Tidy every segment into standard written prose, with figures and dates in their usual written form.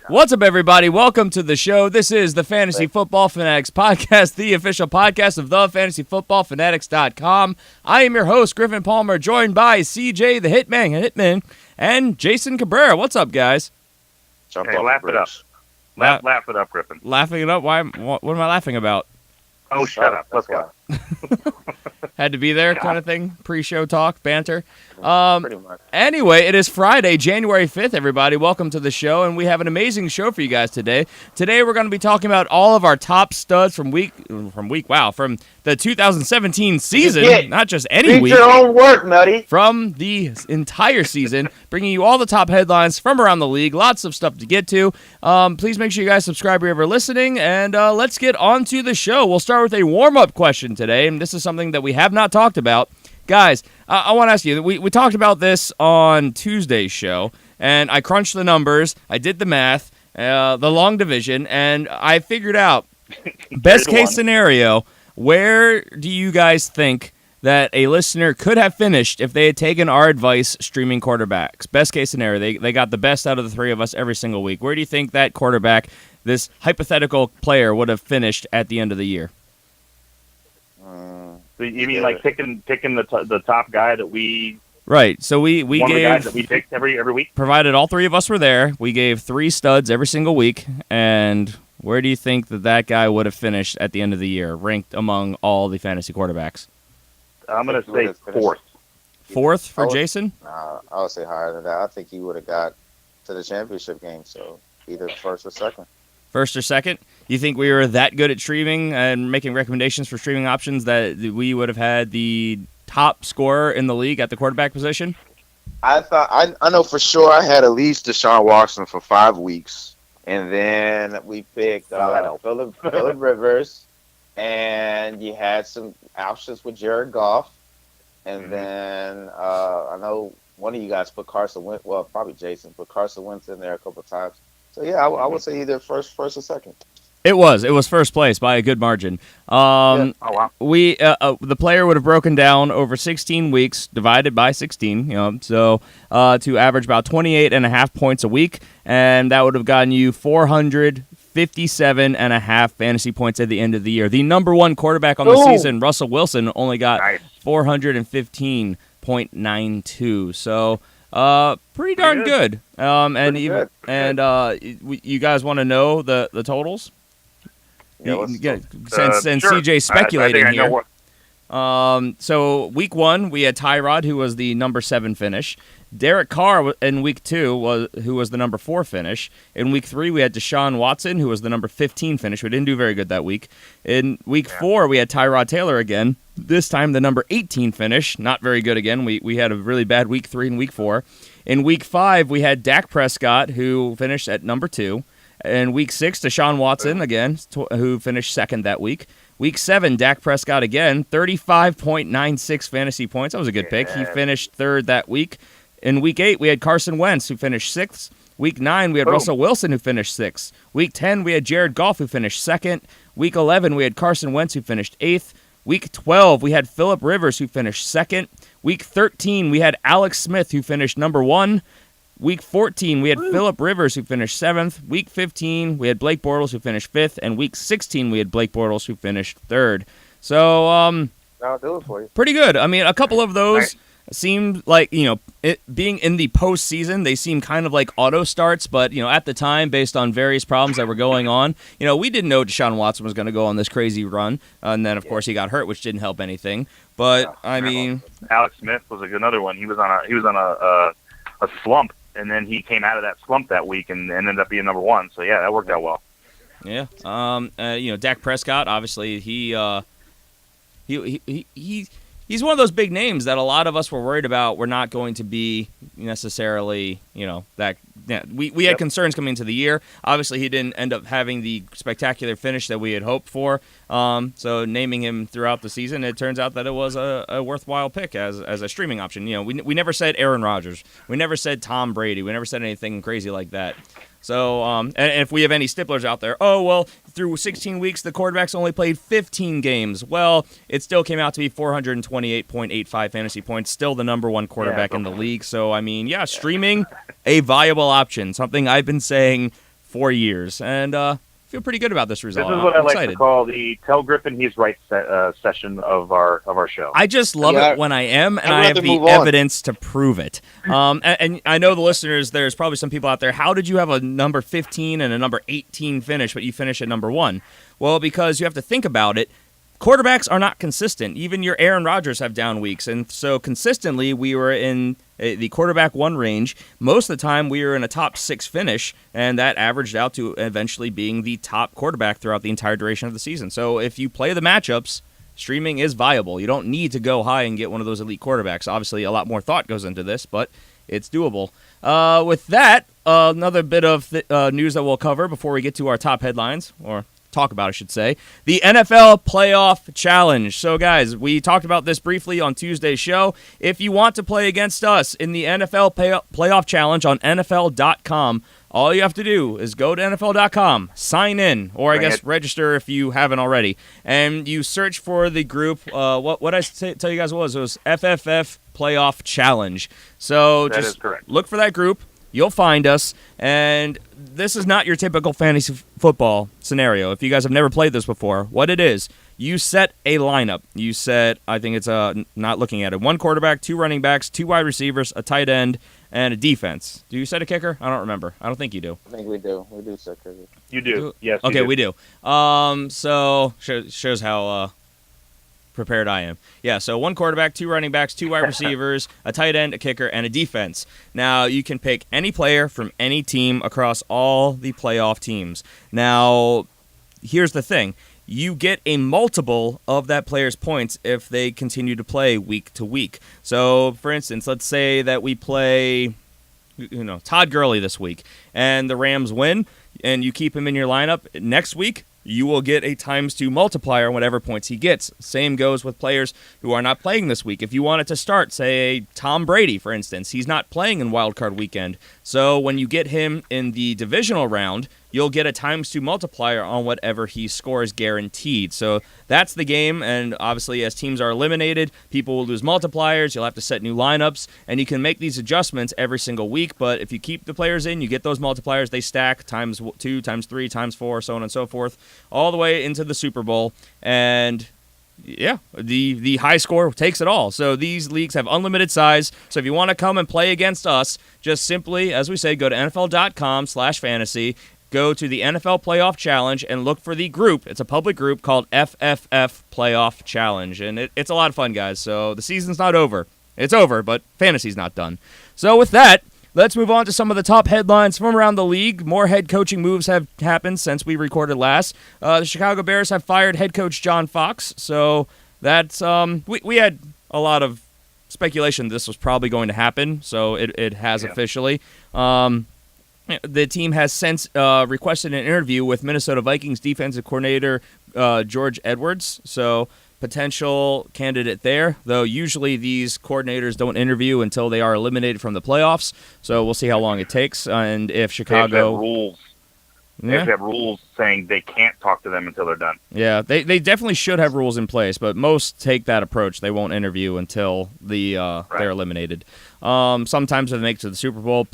What's up, everybody? Welcome to the show. This is the Fantasy Football Fanatics podcast, the official podcast of thefantasyfootballfanatics.com. I am your host, Griffin Palmer, joined by CJ the Hitman, and Jason Cabrera. What's up, guys? Hey, laugh it up. Laugh it up, Griffin. Laughing it up? Why? What am I laughing about? Oh, shut up. Let's go. Had to be there kind of thing. Pre-show talk, banter. Pretty much. Anyway, it is Friday, January 5th, everybody. Welcome to the show, and we have an amazing show for you guys today. Today, we're going to be talking about all of our top studs from the 2017 season, not just any week. Read your own work, Nutty. From the entire season, bringing you all the top headlines from around the league. Lots of stuff to get to. Please make sure you guys subscribe wherever you're listening, and let's get on to the show. We'll start with a warm-up question today, and this is something that we have not talked about. Guys, I want to ask you, we talked about this on Tuesday's show, and I crunched the numbers, I did the math, the long division, and I figured out, best case scenario, where do you guys think that a listener could have finished if they had taken our advice streaming quarterbacks? Best case scenario, they got the best out of the three of us every single week. Where do you think that quarterback, this hypothetical player, would have finished at the end of the year? So you mean like picking the top guy that we right? So we one gave of the guys that we picked every week. Provided all three of us were there. We gave three studs every single week. And where do you think that guy would have finished at the end of the year, ranked among all the fantasy quarterbacks? I'm going to say fourth. Fourth for Jason? I would say higher than that. I think he would have got to the championship game. So either first or second. First or second? You think we were that good at streaming and making recommendations for streaming options that we would have had the top scorer in the league at the quarterback position? I know for sure I had at least Deshaun Watson for 5 weeks. And then we picked Phillip Rivers. And you had some options with Jared Goff. And then I know one of you guys put Carson Wentz. Well, probably Jason put Carson Wentz in there a couple of times. So, yeah, I would say either first or second. It was first place by a good margin. Oh, wow. We the player would have broken down over 16 weeks, divided by 16, so to average about 28.5 points a week, and that would have gotten you 457.5 fantasy points at the end of the year. The number one quarterback on the season, Russell Wilson, only got 415.92. So. Pretty darn good. You guys want to know the totals? Yeah, since sure. CJ's speculating I think here. So week 1 we had Tyrod, who was the number 7 finish. Derek Carr in week 2 who was the number 4 finish. In week 3 we had Deshaun Watson, who was the number 15 finish. We didn't do very good that week. In week 4 we had Tyrod Taylor again. This time the number 18 finish, not very good again. We had a really bad week 3 and week 4. In week 5 we had Dak Prescott, who finished at number 2. In week 6, Deshaun Watson again, who finished second that week. Week 7, Dak Prescott again, 35.96 fantasy points. That was a good pick. He finished third that week. In week 8, we had Carson Wentz, who finished 6th. Week 9, we had Russell Wilson, who finished 6th. Week 10, we had Jared Goff, who finished 2nd. Week 11, we had Carson Wentz, who finished 8th. Week 12, we had Phillip Rivers, who finished 2nd. Week 13, we had Alex Smith, who finished number 1. Week 14, we had Phillip Rivers, who finished 7th. Week 15, we had Blake Bortles, who finished 5th. And Week 16, we had Blake Bortles, who finished 3rd. So, I'll do it for you. Pretty good. I mean, a couple of those seemed like, it being in the postseason, they seem kind of like auto starts. But, at the time, based on various problems that were going on, we didn't know Deshaun Watson was going to go on this crazy run. And then, of course, he got hurt, which didn't help anything. But, I mean, Alex Smith was another one. He was on a slump. And then he came out of that slump that week and ended up being number 1. So, yeah, that worked out well. Yeah. Dak Prescott, obviously, he's one of those big names that a lot of us were worried about were not going to be necessarily, that we had concerns coming into the year. Obviously, he didn't end up having the spectacular finish that we had hoped for. So naming him throughout the season, it turns out that it was a worthwhile pick as a streaming option. We never said Aaron Rodgers. We never said Tom Brady. We never said anything crazy like that. So, and if we have any stipplers out there, through 16 weeks, the quarterbacks only played 15 games. Well, it still came out to be 428.85 fantasy points, still the number 1 quarterback in the league. So, I mean, streaming, a viable option, something I've been saying 4 years, and feel pretty good about this result. This is what I'm I like excited. to call the "Tell Griffin He's Right" session of our show. I just love it when I am, and I'd I have rather the move on. evidence to prove it. And I know the listeners, there's probably some people out there, how did you have a number 15 and a number 18 finish, but you finish at number 1? Well, because you have to think about it. Quarterbacks are not consistent. Even your Aaron Rodgers have down weeks. And so consistently, we were in the quarterback 1 range. Most of the time, we were in a top 6 finish, and that averaged out to eventually being the top quarterback throughout the entire duration of the season. So if you play the matchups, streaming is viable. You don't need to go high and get one of those elite quarterbacks. Obviously, a lot more thought goes into this, but it's doable. With that, another bit of news that we'll cover before we get to our top headlines, or talk about, I should say, the NFL Playoff Challenge. So, guys, we talked about this briefly on Tuesday's show. If you want to play against us in the NFL Playoff Challenge on NFL.com, all you have to do is go to NFL.com, sign in, or I guess register if you haven't already, and you search for the group. What I tell you guys it was FFF Playoff Challenge. So That just is correct. look for that group. You'll find us, and this is not your typical fantasy football scenario. If you guys have never played this before, what it is, you set a lineup. You set, I think it's not looking at it, 1 quarterback, 2 running backs, 2 wide receivers, a tight end, and a defense. Do you set a kicker? I don't remember. I don't think you do. I think we do. We do set kicker. You do. Yes. you Okay, do. we do. So shows how prepared I am. Yeah, so 1 quarterback, 2 running backs, 2 wide receivers, a tight end, a kicker, and a defense. Now, you can pick any player from any team across all the playoff teams. Now, here's the thing. You get a multiple of that player's points if they continue to play week to week. So, for instance, let's say that we play Todd Gurley this week, and the Rams win, and you keep him in your lineup next week, you will get a ×2 multiplier on whatever points he gets. Same goes with players who are not playing this week. If you wanted to start, say, Tom Brady, for instance, he's not playing in Wild Card Weekend. So when you get him in the divisional round, you'll get a ×2 multiplier on whatever he scores guaranteed. So that's the game, and obviously as teams are eliminated, people will lose multipliers, you'll have to set new lineups, and you can make these adjustments every single week, but if you keep the players in, you get those multipliers, they stack ×2, ×3, ×4, so on and so forth, all the way into the Super Bowl, and yeah, the high score takes it all. So these leagues have unlimited size. So if you want to come and play against us, just simply, as we say, go to NFL.com/fantasy, go to the NFL Playoff Challenge, and look for the group. It's a public group called FFF Playoff Challenge, and it's a lot of fun, guys. So the season's not over. It's over, but fantasy's not done. So with that, let's move on to some of the top headlines from around the league. More head coaching moves have happened since we recorded last. The Chicago Bears have fired head coach John Fox, so that's we had a lot of speculation this was probably going to happen, so it has officially. The team has since requested an interview with Minnesota Vikings defensive coordinator George Edwards, so potential candidate there, though usually these coordinators don't interview until they are eliminated from the playoffs, so we'll see how long it takes, and if Chicago... They have rules. They have rules saying they can't talk to them until they're done. Yeah, they definitely should have rules in place, but most take that approach. They won't interview until they're eliminated. Sometimes if they make it to the Super Bowl,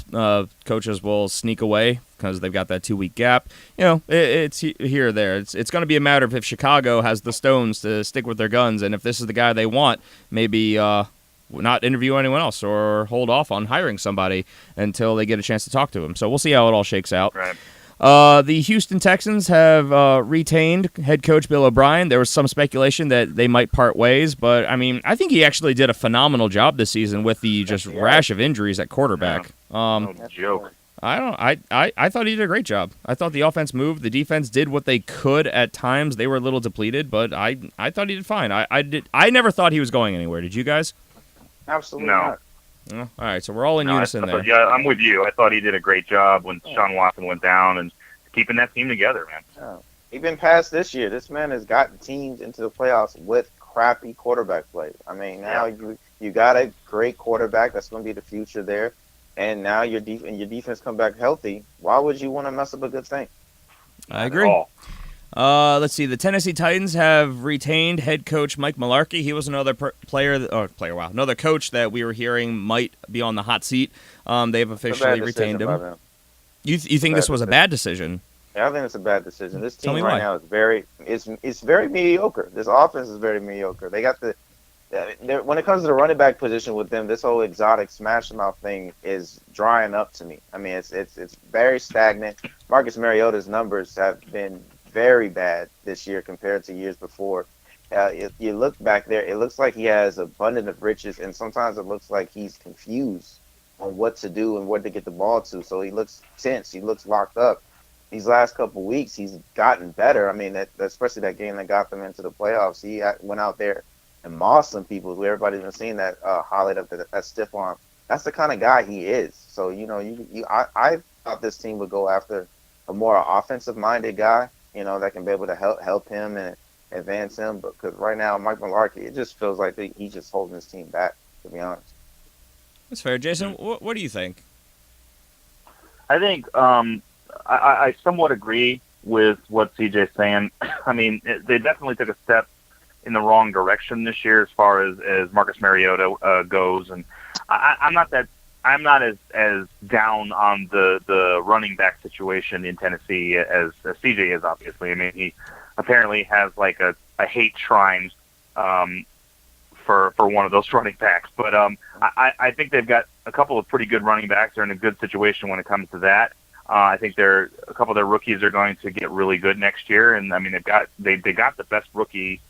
coaches will sneak away because they've got that 2-week gap. It's here or there. It's going to be a matter of if Chicago has the stones to stick with their guns, and if this is the guy they want, maybe not interview anyone else or hold off on hiring somebody until they get a chance to talk to him. So we'll see how it all shakes out. Right. The Houston Texans have retained head coach Bill O'Brien. There was some speculation that they might part ways, but I think he actually did a phenomenal job this season with the just rash of injuries at quarterback. No joke. I thought he did a great job. I thought the offense moved. The defense did what they could at times. They were a little depleted, but I thought he did fine. I never thought he was going anywhere. Did you guys? Absolutely No. not. All right, so we're all in unison there. Yeah, I'm with you. I thought he did a great job when Sean Watson went down and keeping that team together, man. Oh. Even past this year, this man has gotten teams into the playoffs with crappy quarterback play. Now you got a great quarterback that's going to be the future there, and now your defense come back healthy. Why would you want to mess up a good thing? I agree. Let's see. The Tennessee Titans have retained head coach Mike Mularkey. He was another another coach that we were hearing might be on the hot seat. They've officially retained him. You think this was a bad decision? Yeah, I think it's a bad decision. This Tell team me right why. now is it's very mediocre. This offense is very mediocre. They got when it comes to the running back position with them, this whole exotic smash mouth thing is drying up to me. I mean, it's very stagnant. Marcus Mariota's numbers have been very bad this year compared to years before. If you look back there, it looks like he has abundant of riches, and sometimes it looks like he's confused on what to do and where to get the ball to. So he looks tense. He looks locked up. These last couple of weeks, he's gotten better. I mean, especially that game that got them into the playoffs. He went out there and mossed some people. Everybody's been seeing that highlight of that stiff arm. That's the kind of guy he is. So I thought this team would go after a more offensive minded guy. That can be able to help him and advance him. But because right now, Mike Mularkey, it just feels like he's just holding his team back. To be honest. That's fair, Jason. What do you think? I think I somewhat agree with what CJ's saying. I mean, they definitely took a step in the wrong direction this year as far as Marcus Mariota goes, and I'm not as down on the running back situation in Tennessee as CJ is. Obviously, I mean, he apparently has like a hate shrine for one of those running backs, but I think they've got a couple of pretty good running backs. They're in a good situation when it comes to that. I think a couple of their rookies are going to get really good next year, and I mean they got the best rookie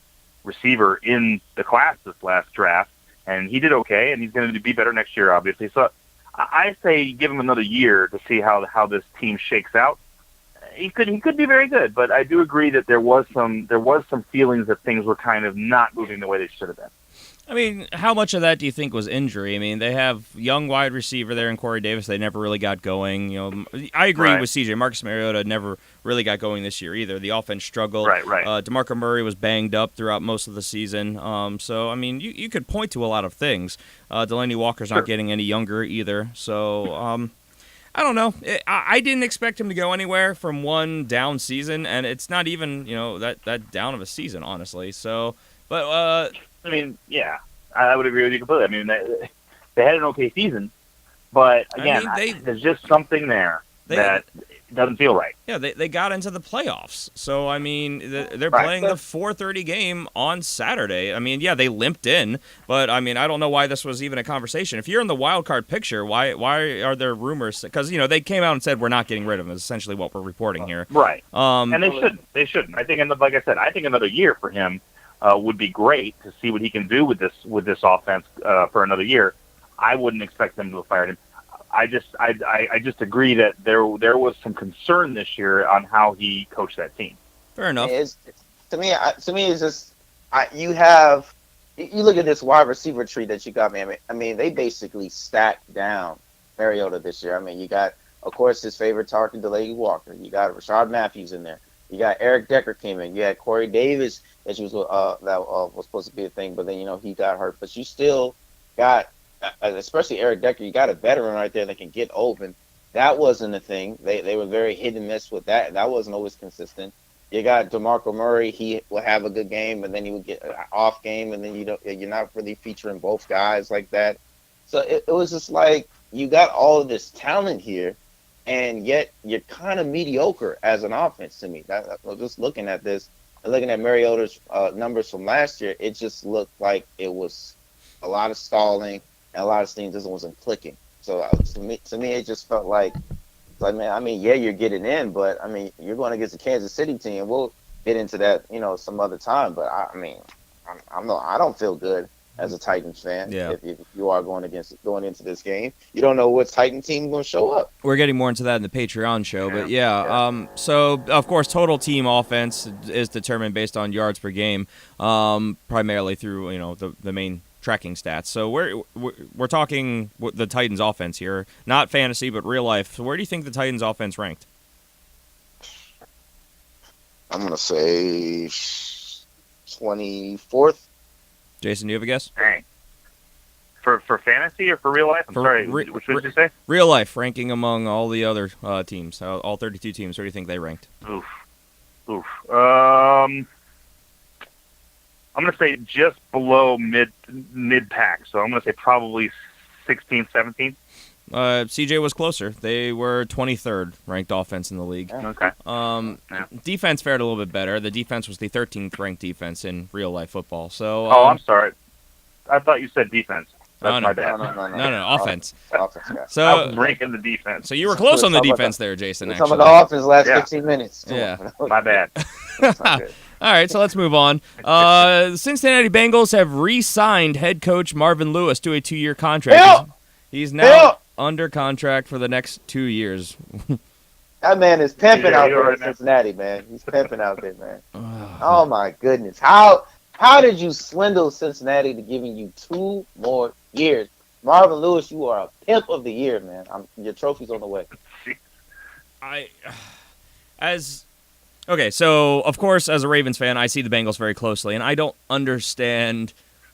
receiver in the class this last draft, and he did okay, and he's going to be better next year, obviously. So I say give him another year to see how this team shakes out. He could be very good, but I do agree that there was some feelings that things were kind of not moving the way they should have been. I mean, how much of that do you think was injury? I mean, they have young wide receiver there in Corey Davis. They never really got going. I agree with CJ. Marcus Mariota never really got going this year either. The offense struggled. Right. DeMarco Murray was banged up throughout most of the season. So, I mean, you could point to a lot of things. Delaney Walker's not getting any younger either. So, I don't know. I didn't expect him to go anywhere from one down season, and it's not even, that down of a season, honestly. So, but I mean, yeah, I would agree with you completely. I mean, they had an okay season, but again, there's just something there that doesn't feel right. Yeah, they got into the playoffs. So, I mean, they're playing the 4:30 game on Saturday. I mean, yeah, they limped in, but, I mean, I don't know why this was even a conversation. If you're in the wild card picture, why are there rumors? Because, they came out and said we're not getting rid of him is essentially what we're reporting here. Right. And they shouldn't. They shouldn't. I think, like I said, I think another year for him would be great to see what he can do with this offense for another year. I wouldn't expect them to have fired him. I just agree that there was some concern this year on how he coached that team. Fair enough. To me, it's just you look at this wide receiver tree that you got, man. I mean, they basically stacked down Mariota this year. I mean, you got, of course, his favorite target, Delaney Walker. You got Rashard Matthews in there. You got Eric Decker came in. You had Corey Davis that was supposed to be a thing, but then he got hurt. But you still got, especially Eric Decker, you got a veteran right there that can get open. That wasn't a thing. They were very hit and miss with that. That wasn't always consistent. You got DeMarco Murray. He will have a good game, and then he would get an off game, and then you're not really featuring both guys like that. So it was just like you got all of this talent here, and yet you're kind of mediocre as an offense to me. Just looking at this and looking at Mariota's numbers from last year, it just looked like it was a lot of stalling and a lot of things just wasn't clicking. So to me, it just felt like man, I mean, yeah, you're getting in, but I mean, you're going against the Kansas City team. We'll get into that, some other time. But I mean, I don't feel good as a Titans fan. Yeah. If you are going into this game, you don't know what Titan team going to show up. We're getting more into that in the Patreon show, but yeah. So of course, total team offense is determined based on yards per game, primarily through the main tracking stats. So we're talking the Titans offense here, not fantasy, but real life. So where do you think the Titans offense ranked? I'm gonna say 24th. Jason, do you have a guess? Dang. For fantasy or for real life? I'm sorry, which did you say? Real life, ranking among all the other teams, all 32 teams. Where do you think they ranked? Oof. I'm going to say just below mid pack. So I'm going to say probably 16, 17. CJ was closer. They were 23rd ranked offense in the league. Okay. Defense fared a little bit better. The defense was the 13th ranked defense in real life football. So. I'm sorry. I thought you said defense. That's my bad. No, offense. Offense, yeah. So I was ranking the defense. So you were close on the defense there, Jason. Some Actually, of the offense last 15 minutes. Yeah. My bad. All right, so let's move on. The Cincinnati Bengals have re-signed head coach Marvin Lewis to a 2-year contract. He's now under contract for the next 2 years. That man is pimping out there in Cincinnati, man. He's pimping out there, man. Oh, my goodness. How did you swindle Cincinnati to giving you 2 more years? Marvin Lewis, you are a pimp of the year, man. Your trophy's on the way. Okay, so, of course, as a Ravens fan, I see the Bengals very closely, and I don't understand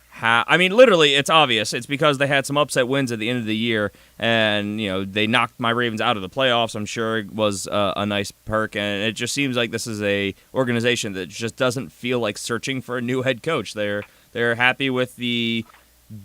how. I mean, literally, it's obvious. It's because they had some upset wins at the end of the year, and, they knocked my Ravens out of the playoffs. I'm sure it was a nice perk, and it just seems like this is a organization that just doesn't feel like searching for a new head coach. They're happy with the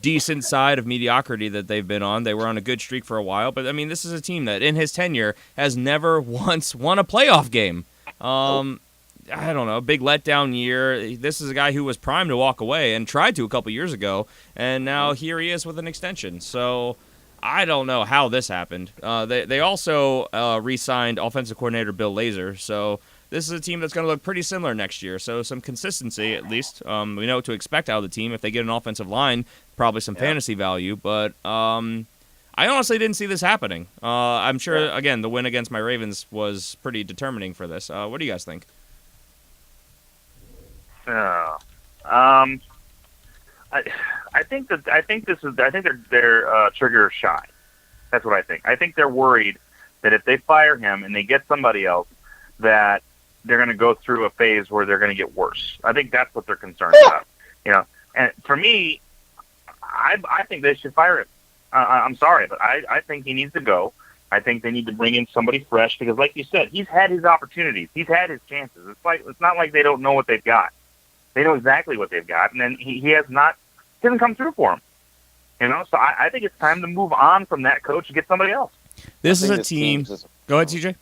decent side of mediocrity that they've been on. They were on a good streak for a while, but, I mean, this is a team that, in his tenure, has never once won a playoff game. I don't know, a big letdown year. This is a guy who was primed to walk away and tried to a couple years ago, and now here he is with an extension. So I don't know how this happened. They also re-signed offensive coordinator Bill Lazor, so this is a team that's going to look pretty similar next year. So some consistency, at least. We know what to expect out of the team. If they get an offensive line, probably some fantasy value, but I honestly didn't see this happening. I'm sure, again, the win against my Ravens was pretty determining for this. What do you guys think? I think they're trigger shy. That's what I think. I think they're worried that if they fire him and they get somebody else, that they're going to go through a phase where they're going to get worse. I think that's what they're concerned about. And for me, I think they should fire him. I'm sorry, but I think he needs to go. I think they need to bring in somebody fresh because, like you said, he's had his opportunities. He's had his chances. It's not like they don't know what they've got. They know exactly what they've got, and then he hasn't come through for him. So I think it's time to move on from that coach and get somebody else. This is a team. Go ahead, TJ.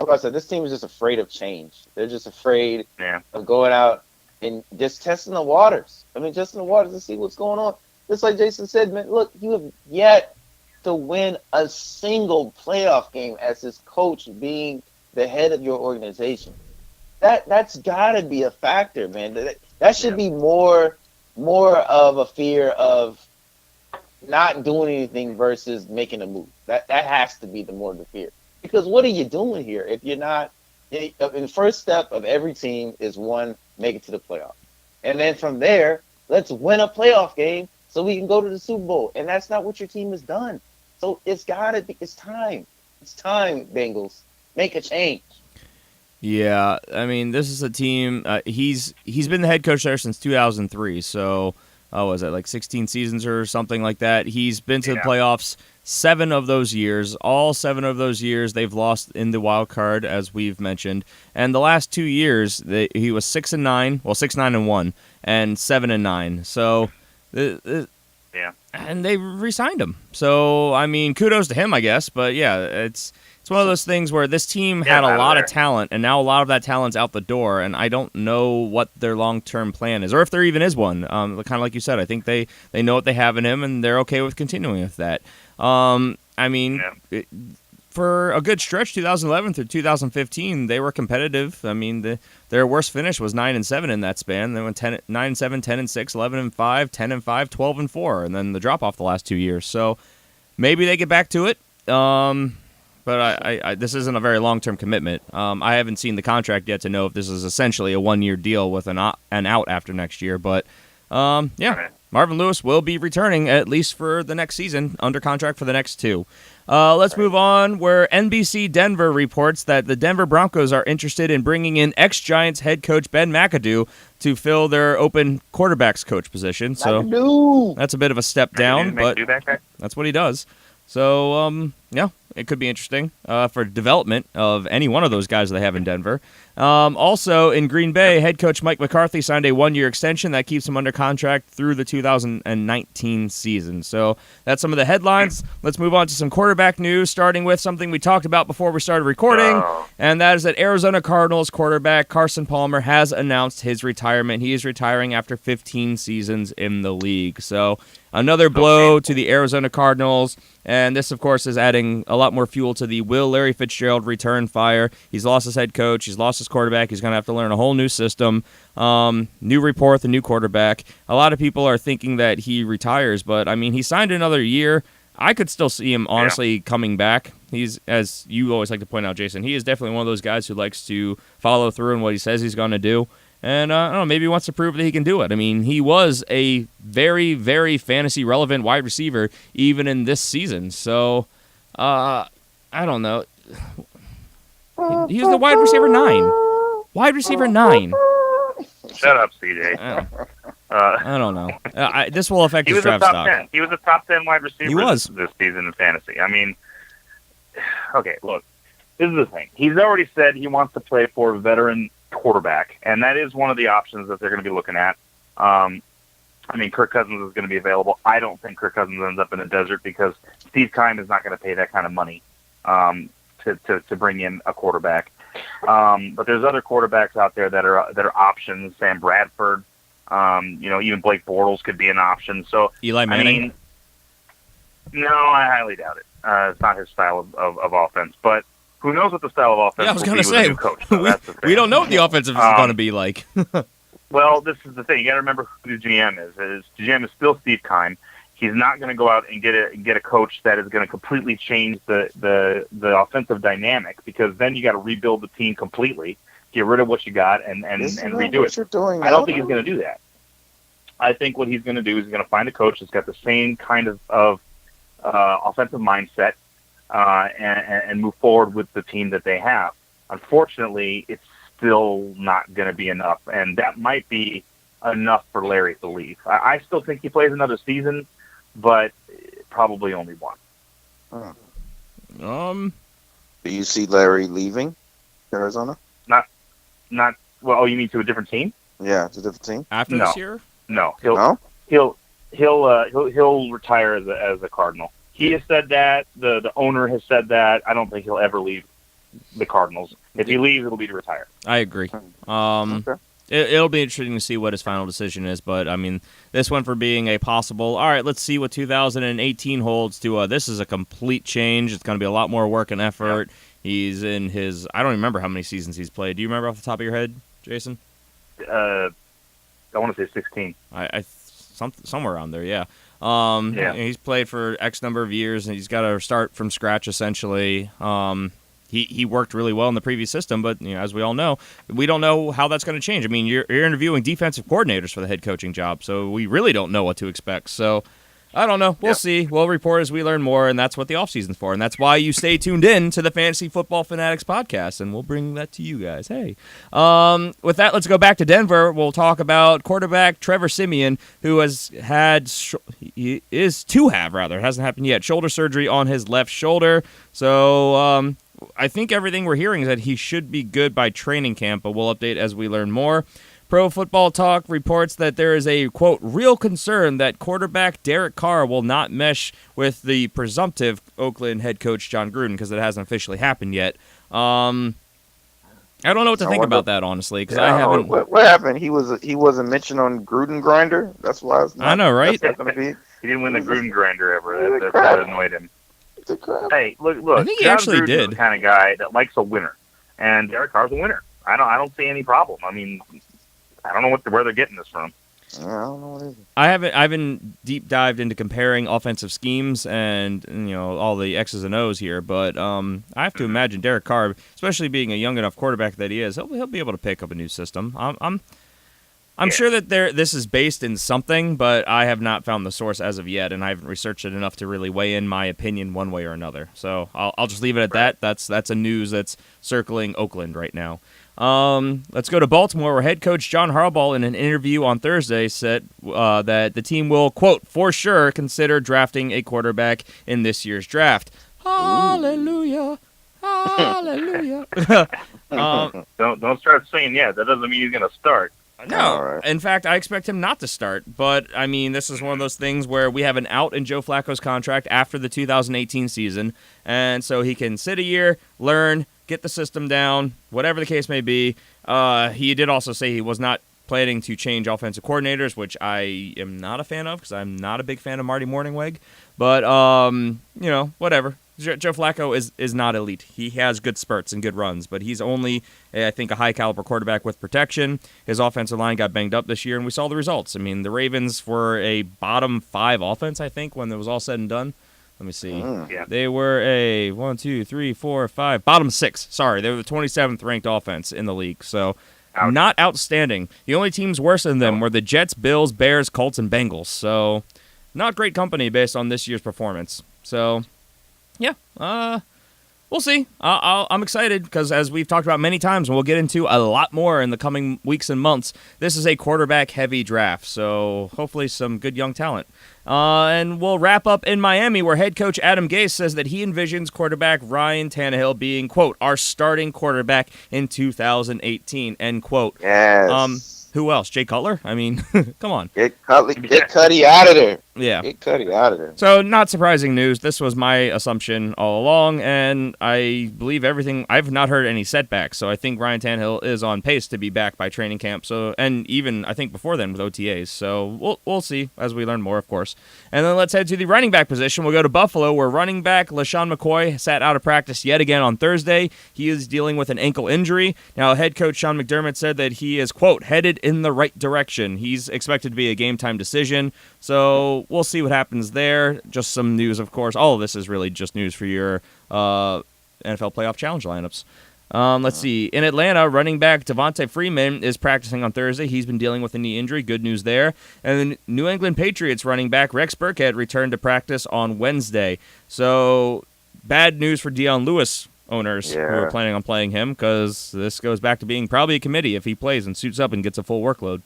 Like I said, this team is just afraid of change. They're just afraid of going out and just testing the waters. Testing the waters to see what's going on. Just like Jason said, man, look, you have yet to win a single playoff game as his coach being the head of your organization. That's got to be a factor, man. That should be more of a fear of not doing anything versus making a move. That has to be the more the fear. Because what are you doing here if you're not – the first step of every team is, one, make it to the playoff. And then from there, let's win a playoff game so we can go to the Super Bowl. And that's not what your team has done. So it's got to be – it's time. It's time, Bengals. Make a change. Yeah, this is a team. He's been the head coach there since 2003. So, was that like 16 seasons or something like that? He's been to the playoffs 7 of those years. All 7 of those years, they've lost in the wild card, as we've mentioned. And the last 2 years, he was 6-9. Well, 6-9-1, and 7-9. So, and they re-signed him. So, kudos to him, I guess. But yeah, it's one of those things where this team had a lot of talent, and now a lot of that talent's out the door, and I don't know what their long-term plan is, or if there even is one. Kind of like you said, I think they know what they have in him, and they're okay with continuing with that. For a good stretch, 2011 through 2015, they were competitive. Their worst finish was 9-7 in that span. They went 9-7, 10-6, 11-5, 10-5, 12-4, and then the drop-off the last 2 years. So maybe they get back to it. But I this isn't a very long-term commitment. I haven't seen the contract yet to know if this is essentially a 1-year deal with an out after next year. But, Marvin Lewis will be returning at least for the next season, under contract for the next 2. Let's move on, where NBC Denver reports that the Denver Broncos are interested in bringing in ex-Giants head coach Ben McAdoo to fill their open quarterbacks coach position. So that's a bit of a step down, but that's what he does. So, It could be interesting for development of any one of those guys they have in Denver. Also, in Green Bay, head coach Mike McCarthy signed a 1-year extension that keeps him under contract through the 2019 season. So that's some of the headlines. Let's move on to some quarterback news, starting with something we talked about before we started recording, and that is that Arizona Cardinals quarterback Carson Palmer has announced his retirement. He is retiring after 15 seasons in the league. So another blow to the Arizona Cardinals, and this, of course, is adding a lot more fuel to the will Larry Fitzgerald return fire. He's lost his head coach. He's lost his quarterback. He's going to have to learn a whole new system, new report, the new quarterback. A lot of people are thinking that he retires, but, I mean, he signed another year. I could still see him, honestly, coming back. He's, as you always like to point out, Jason, he is definitely one of those guys who likes to follow through on what he says he's going to do. And, I don't know, maybe he wants to prove that he can do it. I mean, he was a very, very fantasy-relevant wide receiver even in this season. So, I don't know. He was the wide receiver 9. Wide receiver 9. Shut up, CJ. I don't know. This will affect his draft stock. 10. He was a top 10 wide receiver He was. this season in fantasy. I mean, okay, look, this is the thing. He's already said he wants to play for a veteran quarterback, and that is one of the options that they're going to be looking at. I mean, Kirk Cousins is going to be available. I don't think Kirk Cousins ends up in the desert because Steve Keim is not going to pay that kind of money to bring in a quarterback. But there's other quarterbacks out there that are options. Sam Bradford, even Blake Bortles could be an option. So Eli Manning. I mean, no, I highly doubt it. It's not his style of offense, but who knows what the style of offense I was will be with a new coach. So that's the thing. We don't know what the offensive is going to be like. Well, this is the thing. You got to remember who the GM is. The GM is still Steve Keim. He's not going to go out and get a coach that is going to completely change the offensive dynamic, because then you got to rebuild the team completely, get rid of what you got, and redo it. I don't think he's going to do that. I think what he's going to do is he's going to find a coach that's got the same kind of offensive mindset and move forward with the team that they have. Unfortunately, it's still not going to be enough, and that might be enough for Larry to leave. I still think he plays another season, but probably only one. Do you see Larry leaving Arizona? Not well. Oh, you mean to a different team? Yeah, it's a different team. After this year? No, he'll retire as a Cardinal. He has said that. The owner has said that. I don't think he'll ever leave the Cardinals. If he leaves, it'll be to retire. I agree. Okay. It'll be interesting to see what his final decision is, but, I mean, this went from being a possible, all right, let's see what 2018 holds, to this is a complete change. It's going to be a lot more work and effort. Yep. He's in his, I don't remember how many seasons he's played. Do you remember off the top of your head, Jason? I want to say 16. Somewhere around there, yeah. He's played for X number of years, and he's got to start from scratch, essentially. He worked really well in the previous system, but as we all know, we don't know how that's going to change. I mean, you're interviewing defensive coordinators for the head coaching job, so we really don't know what to expect. So, I don't know. We'll see. We'll report as we learn more, and that's what the offseason's for, and that's why you stay tuned in to the Fantasy Football Fanatics podcast, and we'll bring that to you guys. Hey. With that, let's go back to Denver. We'll talk about quarterback Trevor Siemian, who has hasn't happened yet, shoulder surgery on his left shoulder. So, I think everything we're hearing is that he should be good by training camp, but we'll update as we learn more. Pro Football Talk reports that there is a, quote, real concern that quarterback Derek Carr will not mesh with the presumptive Oakland head coach John Gruden, because it hasn't officially happened yet. I don't know what to think about that, honestly, because I haven't. What happened? He wasn't mentioned on Gruden Grinder. That's why it's not, I know, right? That's not gonna be. He didn't win the Gruden Grinder ever. That annoyed him. Hey, look! I think he John actually Gruden did. is the kind of guy that likes a winner, and Derek Carr's a winner. I don't see any problem. I mean, I don't know where they're getting this from. I don't know what it is. I haven't deep dived into comparing offensive schemes and all the X's and O's here, but I have to imagine Derek Carr, especially being a young enough quarterback that he is, he'll be able to pick up a new system. I'm sure that this is based in something, but I have not found the source as of yet, and I haven't researched it enough to really weigh in my opinion one way or another. So I'll just leave it at that. That's a news that's circling Oakland right now. Let's go to Baltimore, where head coach John Harbaugh, in an interview on Thursday, said that the team will, quote, for sure consider drafting a quarterback in this year's draft. Hallelujah. Hallelujah. Don't start singing yet. That doesn't mean he's going to start. No. Right. In fact, I expect him not to start. But, I mean, this is one of those things where we have an out in Joe Flacco's contract after the 2018 season. And so he can sit a year, learn, get the system down, whatever the case may be. He did also say he was not planning to change offensive coordinators, which I am not a fan of because I'm not a big fan of Marty Morningweg. But, whatever. Joe Flacco is not elite. He has good spurts and good runs, but he's only, I think, a high-caliber quarterback with protection. His offensive line got banged up this year, and we saw the results. I mean, the Ravens were a bottom 5 offense, I think, when it was all said and done. Let me see. Yeah. They were a 1, 2, 3, 4, 5, bottom 6. Sorry, they were the 27th ranked offense in the league. So, Ouch. not outstanding. The only teams worse than them were the Jets, Bills, Bears, Colts, and Bengals. So, not great company based on this year's performance. So, yeah, we'll see. I'm excited because, as we've talked about many times, and we'll get into a lot more in the coming weeks and months, this is a quarterback-heavy draft, so hopefully some good young talent. And we'll wrap up in Miami, where head coach Adam Gase says that he envisions quarterback Ryan Tannehill being, quote, our starting quarterback in 2018, end quote. Yes. Who else? Jay Cutler? I mean, come on. Get Cuddy out of there. Yeah. Get Cuddy out of there. So, not surprising news. This was my assumption all along, and I believe everything. I've not heard any setbacks, so I think Ryan Tannehill is on pace to be back by training camp. So, and even I think before then with OTAs. So we'll see as we learn more, of course. And then let's head to the running back position. We'll go to Buffalo, where running back LaShawn McCoy sat out of practice yet again on Thursday. He is dealing with an ankle injury. Now, head coach Sean McDermott said that he is, quote, headed in the right direction. He's expected to be a game-time decision. So we'll see what happens there. Just some news, of course. All of this is really just news for your NFL Playoff Challenge lineups. Let's see. In Atlanta, running back Devontae Freeman is practicing on Thursday. He's been dealing with a knee injury. Good news there. And then New England Patriots running back Rex Burkhead returned to practice on Wednesday. So bad news for Deion Lewis owners who are planning on playing him, because this goes back to being probably a committee if he plays and suits up and gets a full workload.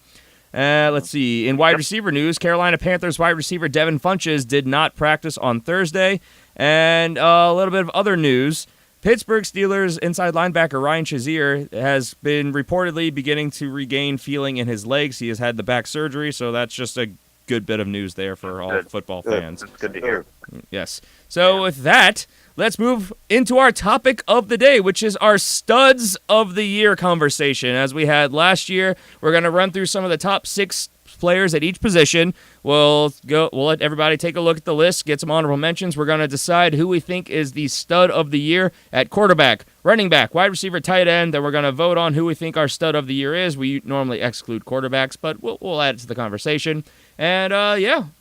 Let's see. In wide receiver news, Carolina Panthers wide receiver Devin Funchess did not practice on Thursday. And a little bit of other news. Pittsburgh Steelers inside linebacker Ryan Shazier has been reportedly beginning to regain feeling in his legs. He has had the back surgery, so that's just a good bit of news there for all football fans. It's good to hear. Yes. So with that, let's move into our topic of the day, which is our studs of the year conversation. As we had last year, we're going to run through some of the top 6 players at each position. We'll let everybody take a look at the list, get some honorable mentions. We're going to decide who we think is the stud of the year at quarterback, running back, wide receiver, tight end. Then we're going to vote on who we think our stud of the year is. We normally exclude quarterbacks, but we'll add it to the conversation. And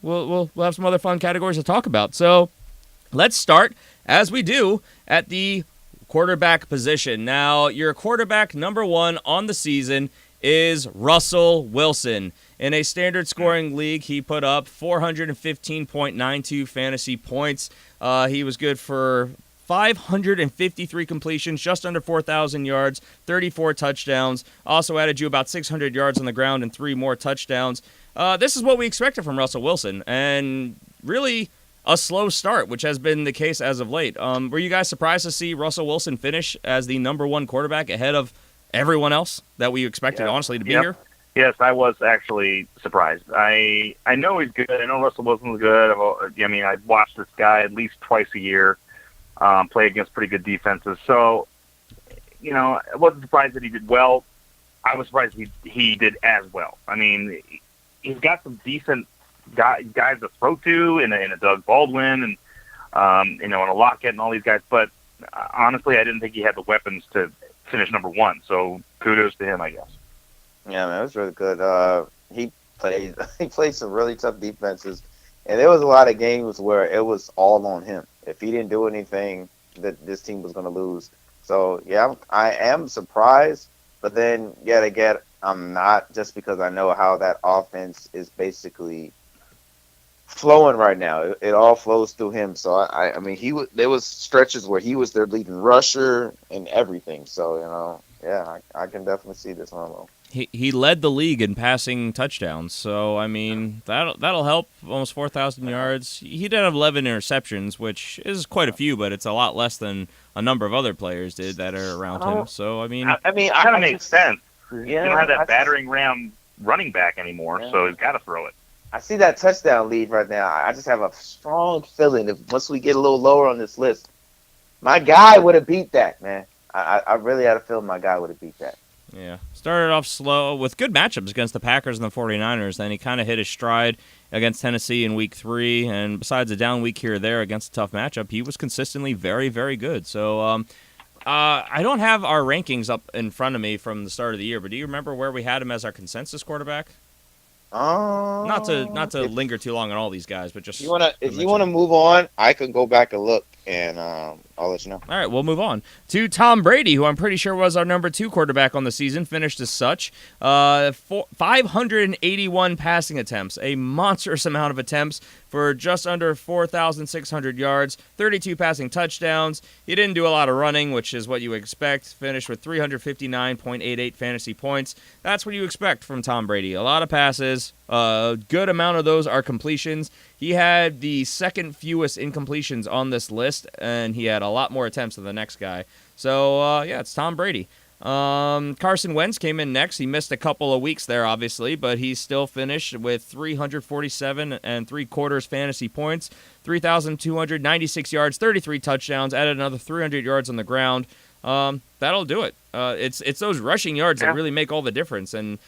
we'll have some other fun categories to talk about. So let's start, as we do, at the quarterback position. Now, your quarterback number 1 on the season is Russell Wilson. In a standard scoring league, he put up 415.92 fantasy points. He was good for 553 completions, just under 4,000 yards, 34 touchdowns. Also added you about 600 yards on the ground and 3 more touchdowns. This is what we expected from Russell Wilson, and really a slow start, which has been the case as of late. Were you guys surprised to see Russell Wilson finish as the number 1 quarterback ahead of everyone else that we expected, honestly, to be here? Yes, I was actually surprised. I know he's good. I know Russell Wilson's good. I watch this guy at least twice a year play against pretty good defenses. So, I wasn't surprised that he did well. I was surprised he did as well. I mean, he's got some decent guys to throw to in a Doug Baldwin and in a Lockett and all these guys. But honestly, I didn't think he had the weapons to finish number 1. So kudos to him, I guess. Yeah, man, it was really good. He played some really tough defenses, and there was a lot of games where it was all on him. If he didn't do anything, that this team was going to lose. So yeah, I am surprised, but then yet again, I'm not, just because I know how that offense is basically flowing right now. It all flows through him. So I mean, there was stretches where he was their leading rusher and everything. So Yeah, I can definitely see this one. He led the league in passing touchdowns, so I mean that'll help. Almost 4,000 yards. He did have 11 interceptions, which is quite a few, but it's a lot less than a number of other players did that are around him. So I mean, it kind of makes sense. Yeah, you don't have that battering ram running back anymore, Yeah. so he's got to throw it. I see that touchdown lead right now. I just have a strong feeling that once we get a little lower on this list, my guy would have beat that, man. I really had a feeling my guy would have beat that. yeah, started off slow with good matchups against the Packers and the 49ers. Then he kind of hit his stride against Tennessee in Week 3, and besides a down week here or there against a tough matchup, he was consistently very, very good. So I don't have our rankings up in front of me from the start of the year, but do you remember where we had him as our consensus quarterback? Not to linger too long on all these guys, but just if you wanna move on, I can go back and look, and I'll let you know. All right, we'll move on to Tom Brady, who I'm pretty sure was our number 2 quarterback on the season, finished as such. 581 passing attempts, a monstrous amount of attempts for just under 4,600 yards, 32 passing touchdowns. He didn't do a lot of running, which is what you expect. Finished with 359.88 fantasy points. That's what you expect from Tom Brady. A lot of passes. A good amount of those are completions. He had the second fewest incompletions on this list, and he had a lot more attempts than the next guy. So, yeah, it's Tom Brady. Carson Wentz came in next. He missed a couple of weeks there, obviously, but he still finished with 347 and 3/4 fantasy points, 3,296 yards, 33 touchdowns, added another 300 yards on the ground. That'll do it. It's those rushing yards that really make all the difference. And,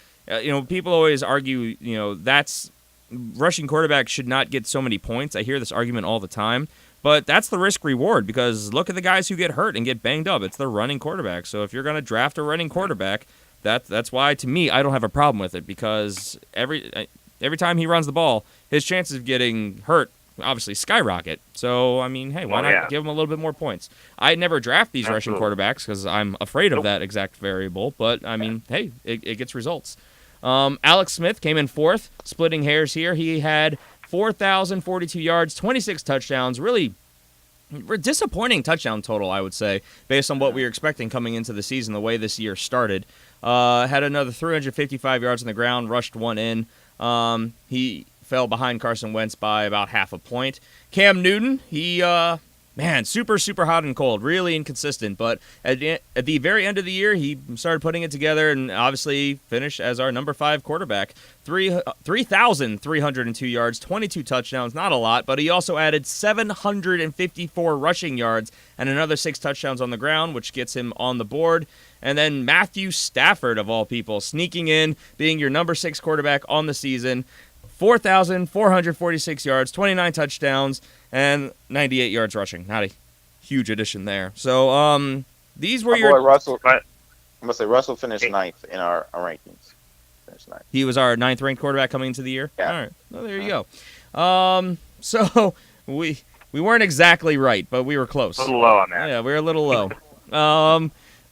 people always argue, that's rushing quarterbacks should not get so many points. I hear this argument all the time. But that's the risk reward, because look at the guys who get hurt and get banged up. It's the running quarterback. So if you're going to draft a running quarterback, that's why, to me, I don't have a problem with it, because every time he runs the ball, his chances of getting hurt obviously skyrocket. So, I mean, hey, why not give him a little bit more points? I never draft these rushing quarterbacks because I'm afraid of that exact variable. But, I mean, hey, it gets results. Alex Smith came in 4th, splitting hairs here. He had 4,042 yards, 26 touchdowns. Really disappointing touchdown total, I would say, based on what we were expecting coming into the season, the way this year started. Had another 355 yards on the ground, rushed one in. He fell behind Carson Wentz by about half a point. Cam Newton, he super, super hot and cold, really inconsistent. But at the very end of the year, he started putting it together and obviously finished as our number 5 quarterback. 3,302 yards, 22 touchdowns, not a lot, but he also added 754 rushing yards and another 6 touchdowns on the ground, which gets him on the board. And then Matthew Stafford, of all people, sneaking in, being your number 6 quarterback on the season. 4,446 yards, 29 touchdowns, and 98 yards rushing. Not a huge addition there. So, these were your... Russell, I'm going to say Russell finished 9th in our rankings. Finished 9th. He was our 9th ranked quarterback coming into the year? Yeah. All right. Well, there you go. So, we weren't exactly right, but we were close. A little low on that. Yeah, we were a little low.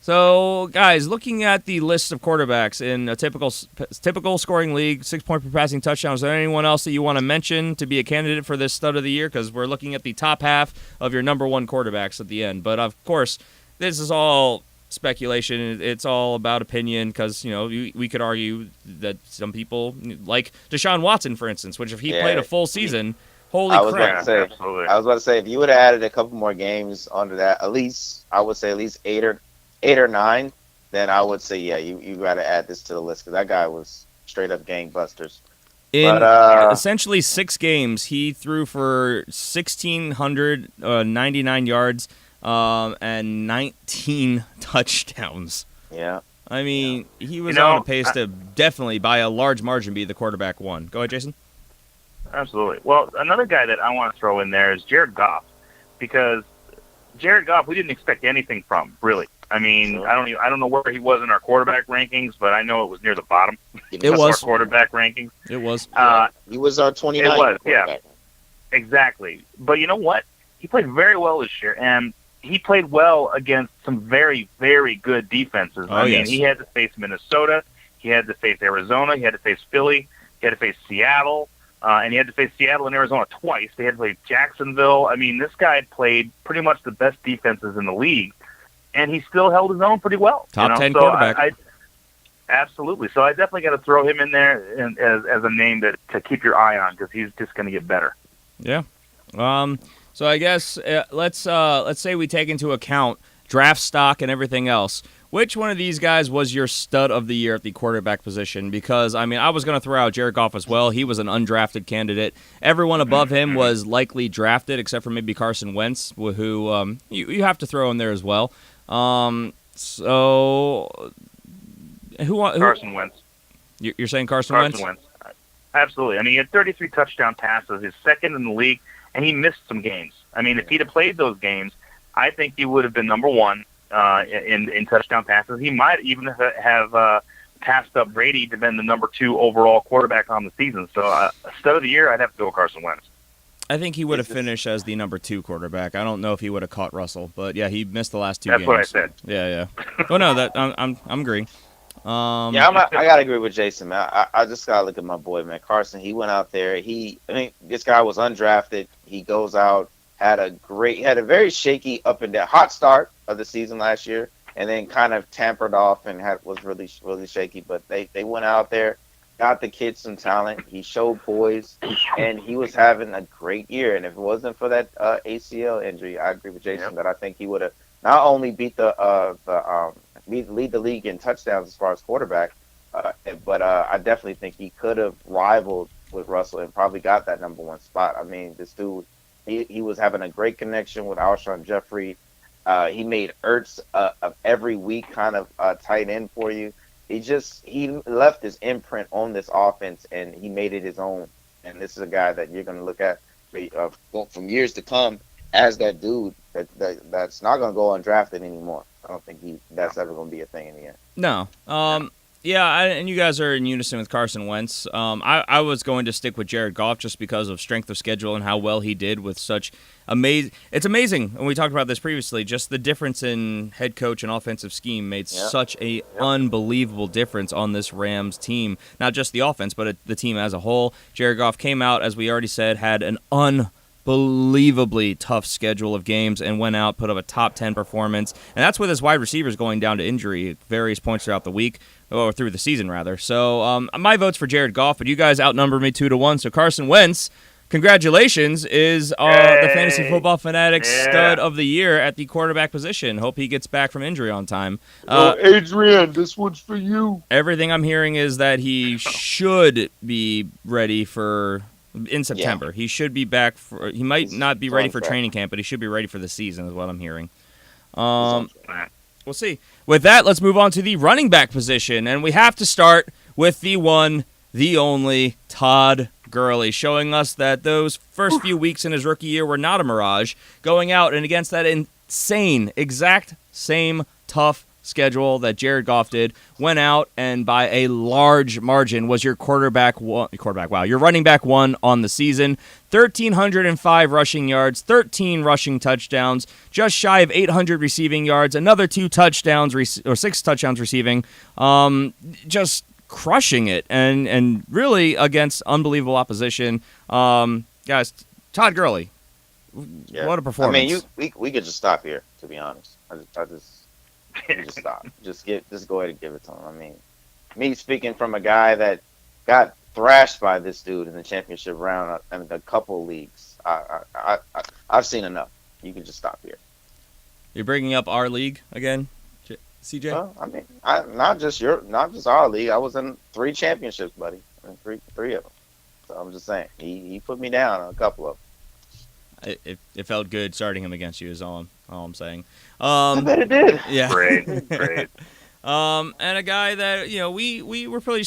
So, guys, looking at the list of quarterbacks in a typical scoring league, 6-point per passing touchdown, is there anyone else that you want to mention to be a candidate for this stud of the year? Because we're looking at the top half of your number 1 quarterbacks at the end. But, of course, this is all speculation. It's all about opinion, because, we could argue that some people, like Deshaun Watson, for instance, which if he played a full season, holy crap. I was about to say, if you would have added a couple more games onto that, at least 8 or 9, then I would say, you got to add this to the list, because that guy was straight up gangbusters. In essentially 6 games, he threw for 1,699 yards and 19 touchdowns. Yeah. I mean, he was on a pace to definitely, by a large margin, be the quarterback 1. Go ahead, Jason. Absolutely. Well, another guy that I want to throw in there is Jared Goff, because Jared Goff, we didn't expect anything from, really. I mean, sure. I don't know where he was in our quarterback rankings, but I know it was near the bottom. It was our quarterback rankings. It was. He was our 29th. It was, yeah, exactly. But you know what? He played very well this year, and he played well against some very, very good defenses. I mean, he had to face Minnesota, he had to face Arizona, he had to face Philly, he had to face Seattle, and he had to face Seattle and Arizona twice. They had to play Jacksonville. I mean, this guy played pretty much the best defenses in the league. and he still held his own pretty well. Top 10 So quarterback. Absolutely. So I definitely got to throw him in there as a name to keep your eye on, because he's just going to get better. Yeah. So I guess let's say we take into account draft stock and everything else. Which one of these guys was your stud of the year at the quarterback position? Because, I mean, I was going to throw out Jared Goff as well. He was an undrafted candidate. Everyone above him was likely drafted, except for maybe Carson Wentz, who you have to throw in there as well. So, who Carson Wentz. You're saying Carson Wentz? Absolutely. I mean, he had 33 touchdown passes, his second in the league, and he missed some games. I mean, if he'd have played those games, I think he would have been number one in touchdown passes. He might even have passed up Brady to been the number 2 overall quarterback on the season. So, stud of the year, I'd have to go Carson Wentz. I think he would have finished as the number 2 quarterback. I don't know if he would have caught Russell, but yeah, he missed the last 2 games. That's what I said. Yeah. Oh no, that I'm agreeing. I gotta agree with Jason, man. I just gotta look at my boy, man. Carson, he went out there. This guy was undrafted. He goes out, had a very shaky up and down, hot start of the season last year, and then kind of tampered off and was really, really shaky. But they went out there, got the kid some talent. He showed poise, and he was having a great year. And if it wasn't for that ACL injury, I agree with Jason that I think he would have not only lead the league in touchdowns as far as quarterback, but I definitely think he could have rivaled with Russell and probably got that number 1 spot. I mean, this dude, he was having a great connection with Alshon Jeffrey. He made Ertz of every week kind of tight end for you. He left his imprint on this offense, and he made it his own. And this is a guy that you're going to look at from years to come as that dude that's not going to go undrafted anymore. I don't think that's ever going to be a thing in the end. No. And you guys are in unison with Carson Wentz. I was going to stick with Jared Goff just because of strength of schedule and how well he did with such amazing. It's amazing, and we talked about this previously, just the difference in head coach and offensive scheme made such a unbelievable difference on this Rams team. Not just the offense, but the team as a whole. Jared Goff came out, as we already said, had an unbelievably tough schedule of games and went out, put up a top 10 performance. And that's with his wide receivers going down to injury at various points throughout the week, or through the season, rather. So my vote's for Jared Goff, but you guys outnumber me 2-1. So Carson Wentz, congratulations, is the Fantasy Football Fanatics stud of the year at the quarterback position. Hope he gets back from injury on time. Adrian, this one's for you. Everything I'm hearing is that he should be ready in September. He should be back he might not be ready for training camp, but he should be ready for the season is what I'm hearing. We'll see. With that, let's move on to the running back position, and we have to start with the one, the only, Todd Gurley, showing us that those first few weeks in his rookie year were not a mirage, going out and against that insane, exact same tough schedule that Jared Goff did, went out and by a large margin was your your running back 1 on the season. 1,305 rushing yards, 13 rushing touchdowns, just shy of 800 receiving yards, another 2 touchdowns or 6 touchdowns receiving. Just crushing it and really against unbelievable opposition. Guys, Todd Gurley, what a performance! I mean, we could just stop here, to be honest. Just stop. Just go ahead and give it to him. I mean, me speaking from a guy that got thrashed by this dude in the championship round in a couple leagues. I've seen enough. You can just stop here. You're bringing up our league again, CJ? Well, I mean, not just our league. I was in 3 championships, buddy. Three of them. So I'm just saying, he put me down on a couple of them. It felt good starting him against you is all I'm saying. I bet it did. Yeah. Great. And a guy that, we were pretty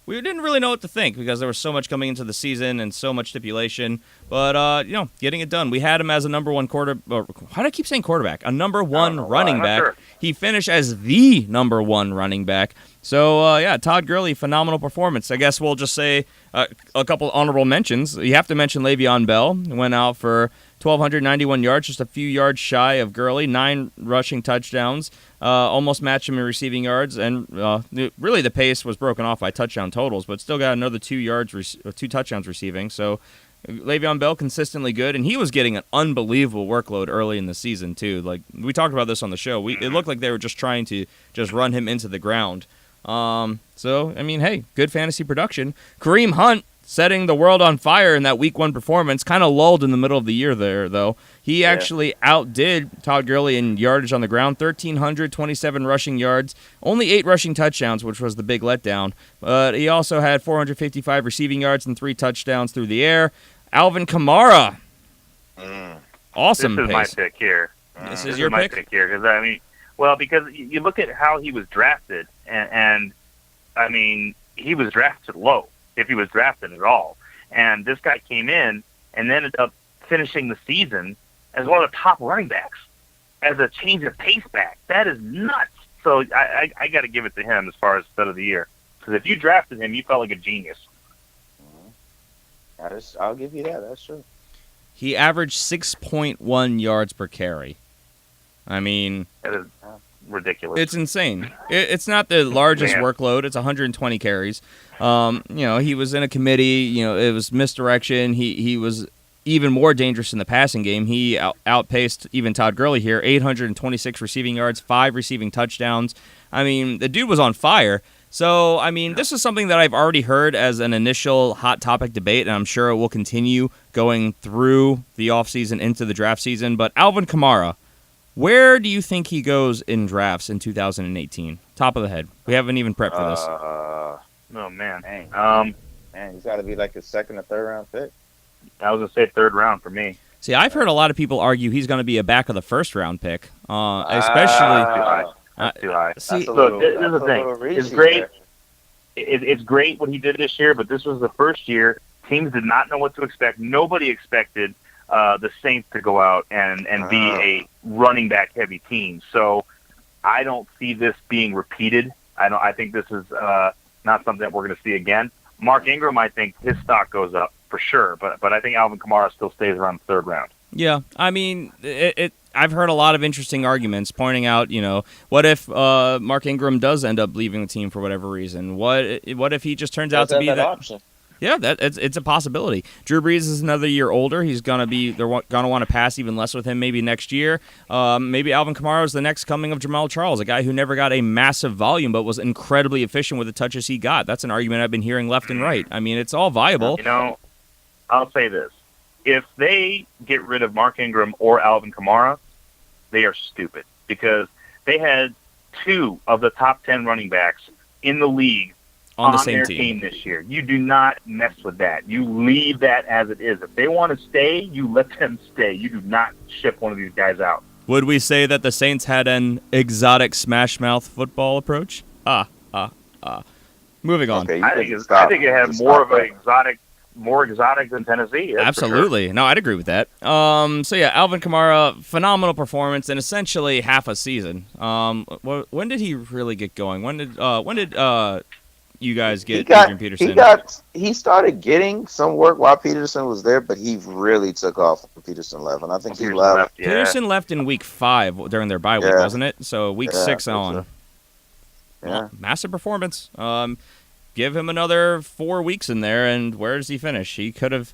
we didn't really know what to think because there was so much coming into the season and so much stipulation. But, getting it done. We had him as a number 1 why do I keep saying quarterback? A number 1 running back. Sure. He finished as the number 1 running back. So, Todd Gurley, phenomenal performance. I guess we'll just say a couple honorable mentions. You have to mention Le'Veon Bell. Went out for 1,291 yards, just a few yards shy of Gurley, 9 rushing touchdowns, almost matched him in receiving yards. And really the pace was broken off by touchdown totals, but still got another 2 touchdowns receiving. So Le'Veon Bell consistently good, and he was getting an unbelievable workload early in the season too. Like we talked about this on the show, it looked like they were just trying to just run him into the ground. So I mean, hey, good fantasy production. Kareem Hunt setting the world on fire in that Week 1 performance, kind of lulled in the middle of the year there, though. He actually outdid Todd Gurley in yardage on the ground, 1,327 rushing yards, only 8 rushing touchdowns, which was the big letdown. But he also had 455 receiving yards and 3 touchdowns through the air. Alvin Kamara, awesome This is pace. my pick here. This is your my pick? here, because, I mean, because you look at how he was drafted, and I mean, he was drafted low, if he was drafted at all. And this guy came in and ended up finishing the season as one of the top running backs, as a change of pace back. That is nuts. So I got to give it to him as far as stud of the year. Because if you drafted him, you felt like a genius. I'll give you that. That's true. He averaged 6.1 yards per carry. I mean, That is ridiculous. it's insane. It's not the largest workload. It's 120 carries. He was in a committee. It was misdirection. He was even more dangerous in the passing game. He outpaced even Todd Gurley here, 826 receiving yards, 5 receiving touchdowns. I mean, the dude was on fire. So, I mean, this is something that I've already heard as an initial hot topic debate, and I'm sure it will continue going through the offseason into the draft season. But Alvin Kamara, where do you think he goes in drafts in 2018? Top of the head. We haven't even prepped for this. Oh, man. Man, he's got to be like a second or third round pick. I was going to say third round for me. See, I've heard a lot of people argue he's going to be a back of the first round pick, especially. That's too high. See, So this is the thing. It's great. It's great what he did this year, but this was the first year. Teams did not know what to expect. Nobody expected the Saints to go out and be a running back heavy team. So I don't see this being repeated. I think this is not something that we're going to see again. Mark Ingram, I think his stock goes up for sure, but I think Alvin Kamara still stays around the third round. Yeah, I mean, I've heard a lot of interesting arguments pointing out, what if Mark Ingram does end up leaving the team for whatever reason? What if he just turns out to be that option? Yeah, it's a possibility. Drew Brees is another year older. They're gonna want to pass even less with him maybe next year. Maybe Alvin Kamara is the next coming of Jamal Charles, a guy who never got a massive volume but was incredibly efficient with the touches he got. That's an argument I've been hearing left and right. I mean, it's all viable. I'll say this. If they get rid of Mark Ingram or Alvin Kamara, they are stupid, because they had 2 of the top 10 running backs in the league on the same their team this year. You do not mess with that. You leave that as it is. If they want to stay, you let them stay. You do not ship one of these guys out. Would we say that the Saints had an exotic smash mouth football approach? Moving on. Okay, I think it had more exotic than Tennessee. Absolutely. Sure. No, I'd agree with that. So yeah, Alvin Kamara, phenomenal performance in essentially half a season. When did he really get going? When did you guys get Adrian Peterson? He started getting some work while Peterson was there, but he really took off when Peterson left. And I think he left. Yeah. Peterson left in week 5 during their bye week, wasn't it? So week 6 on. So. Yeah. Massive performance. Give him another 4 weeks in there, and where does he finish? He could have.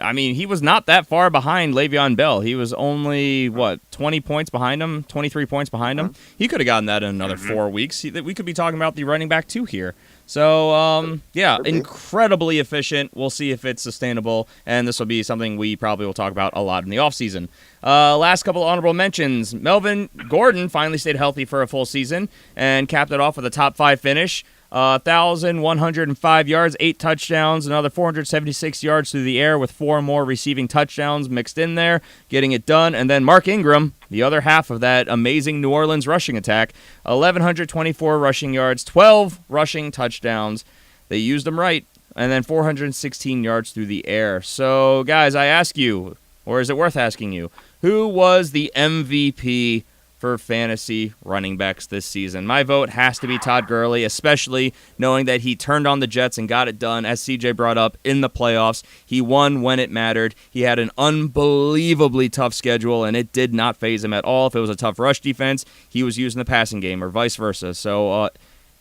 I mean, he was not that far behind Le'Veon Bell. He was only 20 points behind him, 23 points behind him. He could have gotten that in another 4 weeks. We could be talking about the running back 2 here. So, incredibly efficient. We'll see if it's sustainable, and this will be something we probably will talk about a lot in the offseason. Last couple of honorable mentions. Melvin Gordon finally stayed healthy for a full season and capped it off with a top 5 finish. 1,105 yards, 8 touchdowns, another 476 yards through the air with 4 more receiving touchdowns mixed in there, getting it done. And then Mark Ingram, the other half of that amazing New Orleans rushing attack, 1,124 rushing yards, 12 rushing touchdowns. They used them right. And then 416 yards through the air. So, guys, I ask you, or is it worth asking you, who was the MVP for fantasy running backs this season? My vote has to be Todd Gurley, especially knowing that he turned on the Jets and got it done, as CJ brought up, in the playoffs. He won when it mattered. He had an unbelievably tough schedule, and it did not faze him at all. If it was a tough rush defense, he was using the passing game, or vice versa. So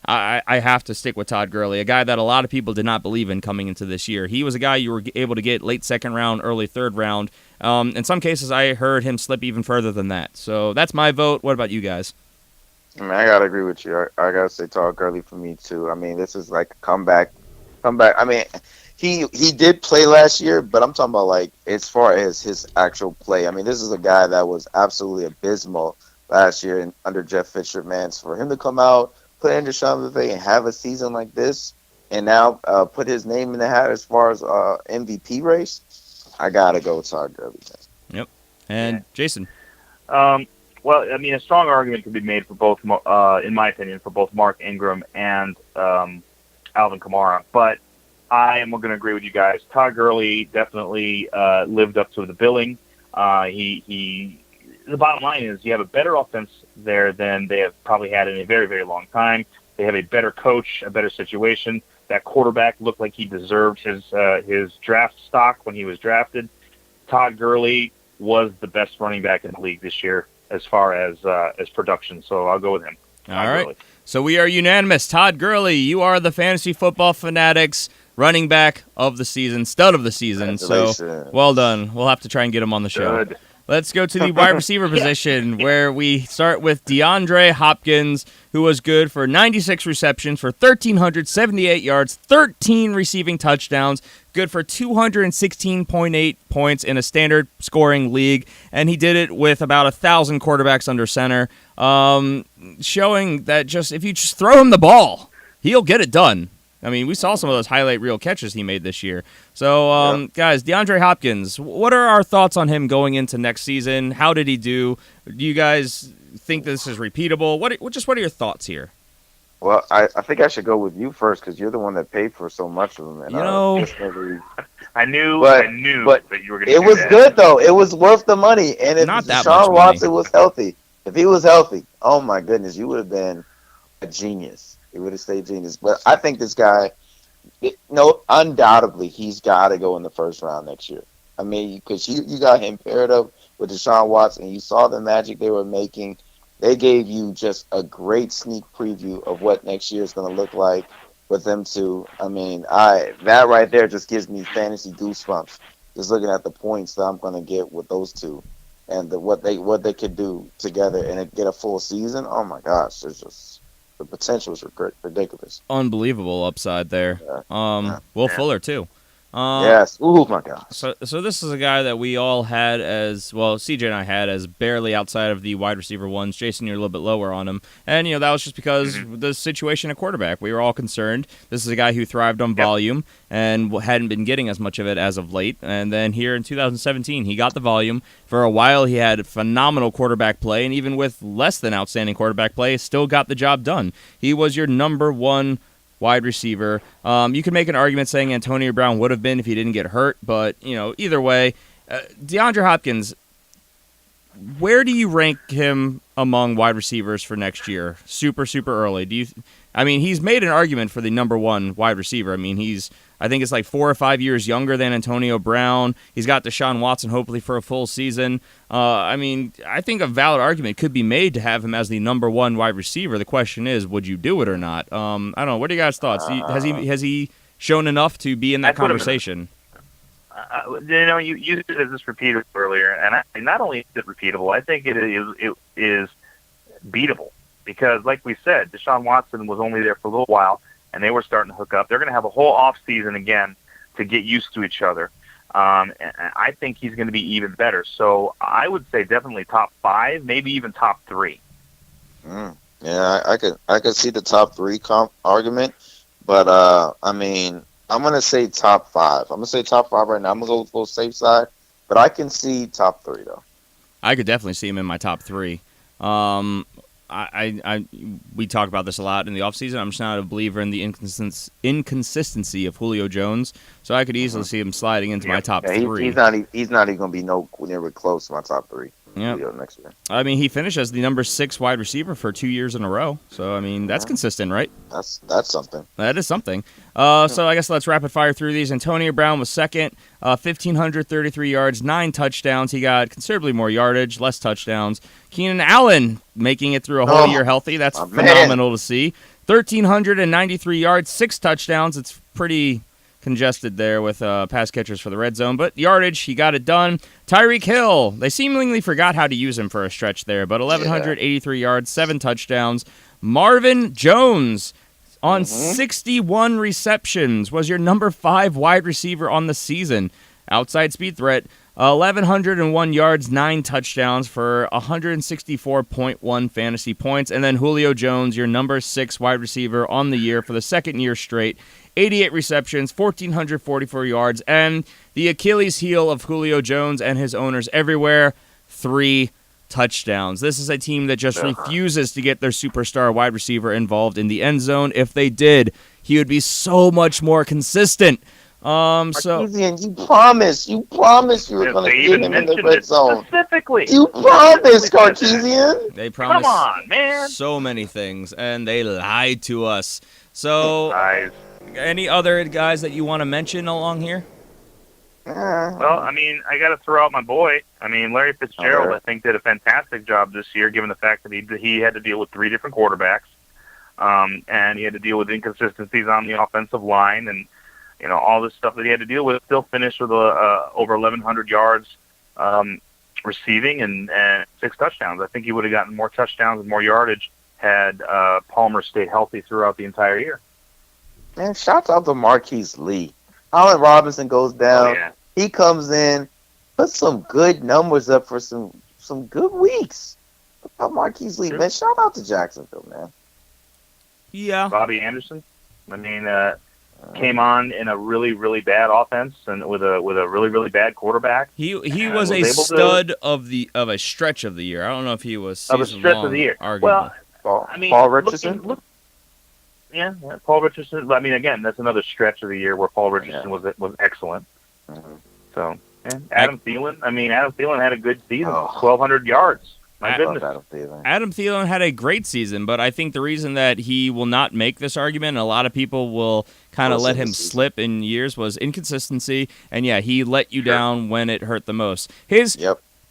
I have to stick with Todd Gurley, a guy that a lot of people did not believe in coming into this year. He was a guy you were able to get late second round, early third round. In some cases, I heard him slip even further than that. So that's my vote. What about you guys? I mean, I gotta agree with you. I gotta say Todd Gurley for me too. I mean, this is like a comeback. I mean, he did play last year, but I'm talking about like as far as his actual play. I mean, this is a guy that was absolutely abysmal last year under Jeff Fisher. Man, so for him to come out, play under Sean McVay and have a season like this, and now put his name in the hat as far as MVP race, I gotta go with Todd Gurley. Yep. And Jason. Well, I mean, a strong argument could be made for both, in my opinion, for both Mark Ingram and Alvin Kamara. But I am going to agree with you guys. Todd Gurley definitely lived up to the billing. The bottom line is you have a better offense there than they have probably had in a very, very long time. They have a better coach, a better situation. That quarterback looked like he deserved his draft stock when he was drafted. Todd Gurley was the best running back in the league this year as far as production, so I'll go with him. All right. Gurley. So we are unanimous. Todd Gurley, you are the Fantasy Football Fanatics running back of the season, stud of the season. So well done. We'll have to try and get him on the show. Good. Let's go to the wide receiver position, where we start with DeAndre Hopkins, who was good for 96 receptions for 1,378 yards, 13 receiving touchdowns, good for 216.8 points in a standard scoring league, and he did it with about 1,000 quarterbacks under center, showing that just if you just throw him the ball, he'll get it done. I mean, we saw some of those highlight reel catches he made this year. So, guys, DeAndre Hopkins, what are our thoughts on him going into next season? How did he do? Do you guys think this is repeatable? What are your thoughts here? Well, I think I should go with you first because you're the one that paid for so much of them. And I knew that you were going to do that. It was good, though. It was worth the money. And if Deshaun Watson was healthy, if he was healthy, oh, my goodness, you would have been a genius. He would have stayed genius. But I think this guy, undoubtedly, he's got to go in the first round next year. I mean, because you got him paired up with Deshaun Watson. You saw the magic they were making. They gave you just a great sneak preview of what next year is going to look like with them two. I mean, that right there just gives me fantasy goosebumps. Just looking at the points that I'm going to get with those two and what they could do together and get a full season. Oh my gosh, the potential is ridiculous. Unbelievable upside there. Will Fuller, too. Yes. Oh, my gosh. So this is a guy that we all had as, well, CJ and I had as barely outside of the wide receiver ones. Jason, you're a little bit lower on him. And, that was just because the situation at quarterback. We were all concerned. This is a guy who thrived on volume and hadn't been getting as much of it as of late. And then here in 2017, he got the volume. For a while, he had phenomenal quarterback play, and even with less than outstanding quarterback play, still got the job done. He was your number one wide receiver. You could make an argument saying Antonio Brown would have been if he didn't get hurt, but either way, DeAndre Hopkins, where do you rank him among wide receivers for next year? Super early. He's made an argument for the number one wide receiver. I think it's like 4 or 5 years younger than Antonio Brown. He's got Deshaun Watson hopefully for a full season. I think a valid argument could be made to have him as the number one wide receiver. The question is, would you do it or not? I don't know. What are you guys' thoughts? Has he shown enough to be in that conversation? You used it as this repeatable earlier, and not only is it repeatable, I think it is beatable because, like we said, Deshaun Watson was only there for a little while. And they were starting to hook up. They're going to have a whole off season again to get used to each other. And I think he's going to be even better. So I would say definitely top 5, maybe even top 3. Yeah, I could see the top 3 argument, but I'm going to say top 5. I'm going to say top 5 right now. I'm going to go a little safe side, but I can see top 3 though. I could definitely see him in my top 3. We talk about this a lot in the offseason. I'm just not a believer in the inconsistency of Julio Jones, so I could easily see him sliding into my top 3. He's not even going to be near close to my top 3. Next year. He finished as the number 6 wide receiver for 2 years in a row. So that's consistent, right? That's something. That is something. So I guess let's rapid fire through these. Antonio Brown was second, 1,533 yards, 9 touchdowns. He got considerably more yardage, less touchdowns. Keenan Allen making it through a whole year healthy. That's phenomenal to see. 1,393 yards, 6 touchdowns. It's pretty congested there with pass catchers for the red zone, but yardage, he got it done. Tyreek Hill, they seemingly forgot how to use him for a stretch there, but 1,183 yards, 7 touchdowns. Marvin Jones on 61 receptions was your number 5 wide receiver on the season. Outside speed threat, 1,101 yards, 9 touchdowns for 164.1 fantasy points. And then Julio Jones, your number 6 wide receiver on the year for the second year straight. 88 receptions, 1,444 yards, and the Achilles heel of Julio Jones and his owners everywhere, 3 touchdowns. This is a team that just refuses to get their superstar wide receiver involved in the end zone. If they did, he would be so much more consistent. Marquisian, you promised you were going to get him in the red zone. Specifically. You promised, Marquisian. They promised Come on, man. so many things, and they lied to us. So, Guys. any other guys that you want to mention along here? Well, I mean, I got to throw out my boy. I mean, Larry Fitzgerald, I think, did a fantastic job this year, given the fact that he had to deal with 3 different quarterbacks, and he had to deal with inconsistencies on the offensive line, and all this stuff that he had to deal with. Still finished with over 1,100 yards receiving and 6 touchdowns. I think he would have gotten more touchdowns and more yardage had Palmer stayed healthy throughout the entire year. Man, shouts out to Marquise Lee. Allen Robinson goes down. Oh, yeah. He comes in, puts some good numbers up for some good weeks. What about Marquise Lee, man? Shout out to Jacksonville, man. Yeah. Bobby Anderson. I mean, came on in a really, really bad offense and with a really, really bad quarterback. He was a stud of a stretch of the year. I don't know if he was season of a stretch long, of the year. arguably. Well, I mean, Paul Richardson. Yeah, Paul Richardson. I mean, again, that's another stretch of the year where Paul Richardson was excellent. So, Adam Thielen. I mean, Adam Thielen had a good season, 1,200 yards. My goodness. Adam Thielen had a great season, but I think the reason that he will not make this argument, and a lot of people will kind of let him slip in years, was inconsistency. And yeah, he let you down when it hurt the most. His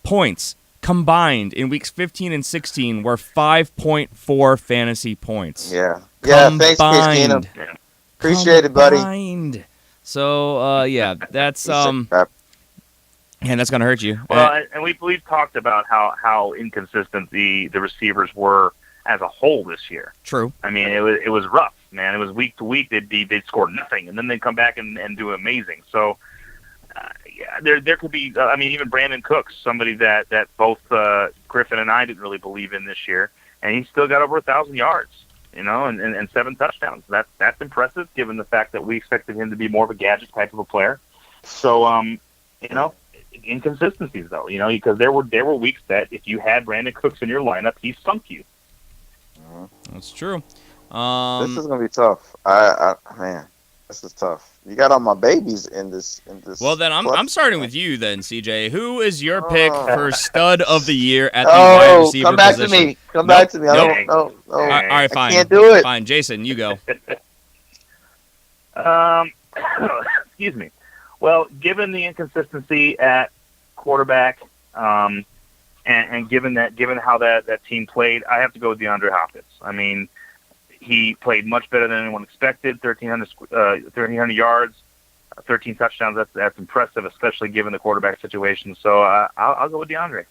points combined in weeks 15 and 16 were 5.4 fantasy points. Yeah, thanks, Christina. Appreciate it, buddy. So, that's and that's going to hurt you. Well, and we've talked about how inconsistent the receivers were as a whole this year. True. I mean, it was rough, man. It was week to week. They'd score nothing, and then they'd come back and do amazing. So, there could be. I mean, even Brandon Cooks, somebody that both Griffin and I didn't really believe in this year, and he still got over 1,000 yards. And 7 touchdowns. That's impressive, given the fact that we expected him to be more of a gadget type of a player. So, inconsistencies though, because there were weeks that if you had Brandon Cooks in your lineup, he sunk you. That's true. This is gonna be tough. Man, this is tough. You got all my babies in this. Well, then I'm starting with you then, CJ. Who is your pick for stud of the year at the wide receiver position? Come back to me. I don't know. All right, fine. I can't do it. Fine, Jason, you go. Excuse me. Well, given the inconsistency at quarterback, and given how that team played, I have to go with DeAndre Hopkins. I mean, he played much better than anyone expected. 1,300 yards, 13 touchdowns. That's impressive, especially given the quarterback situation. So I'll go with DeAndre.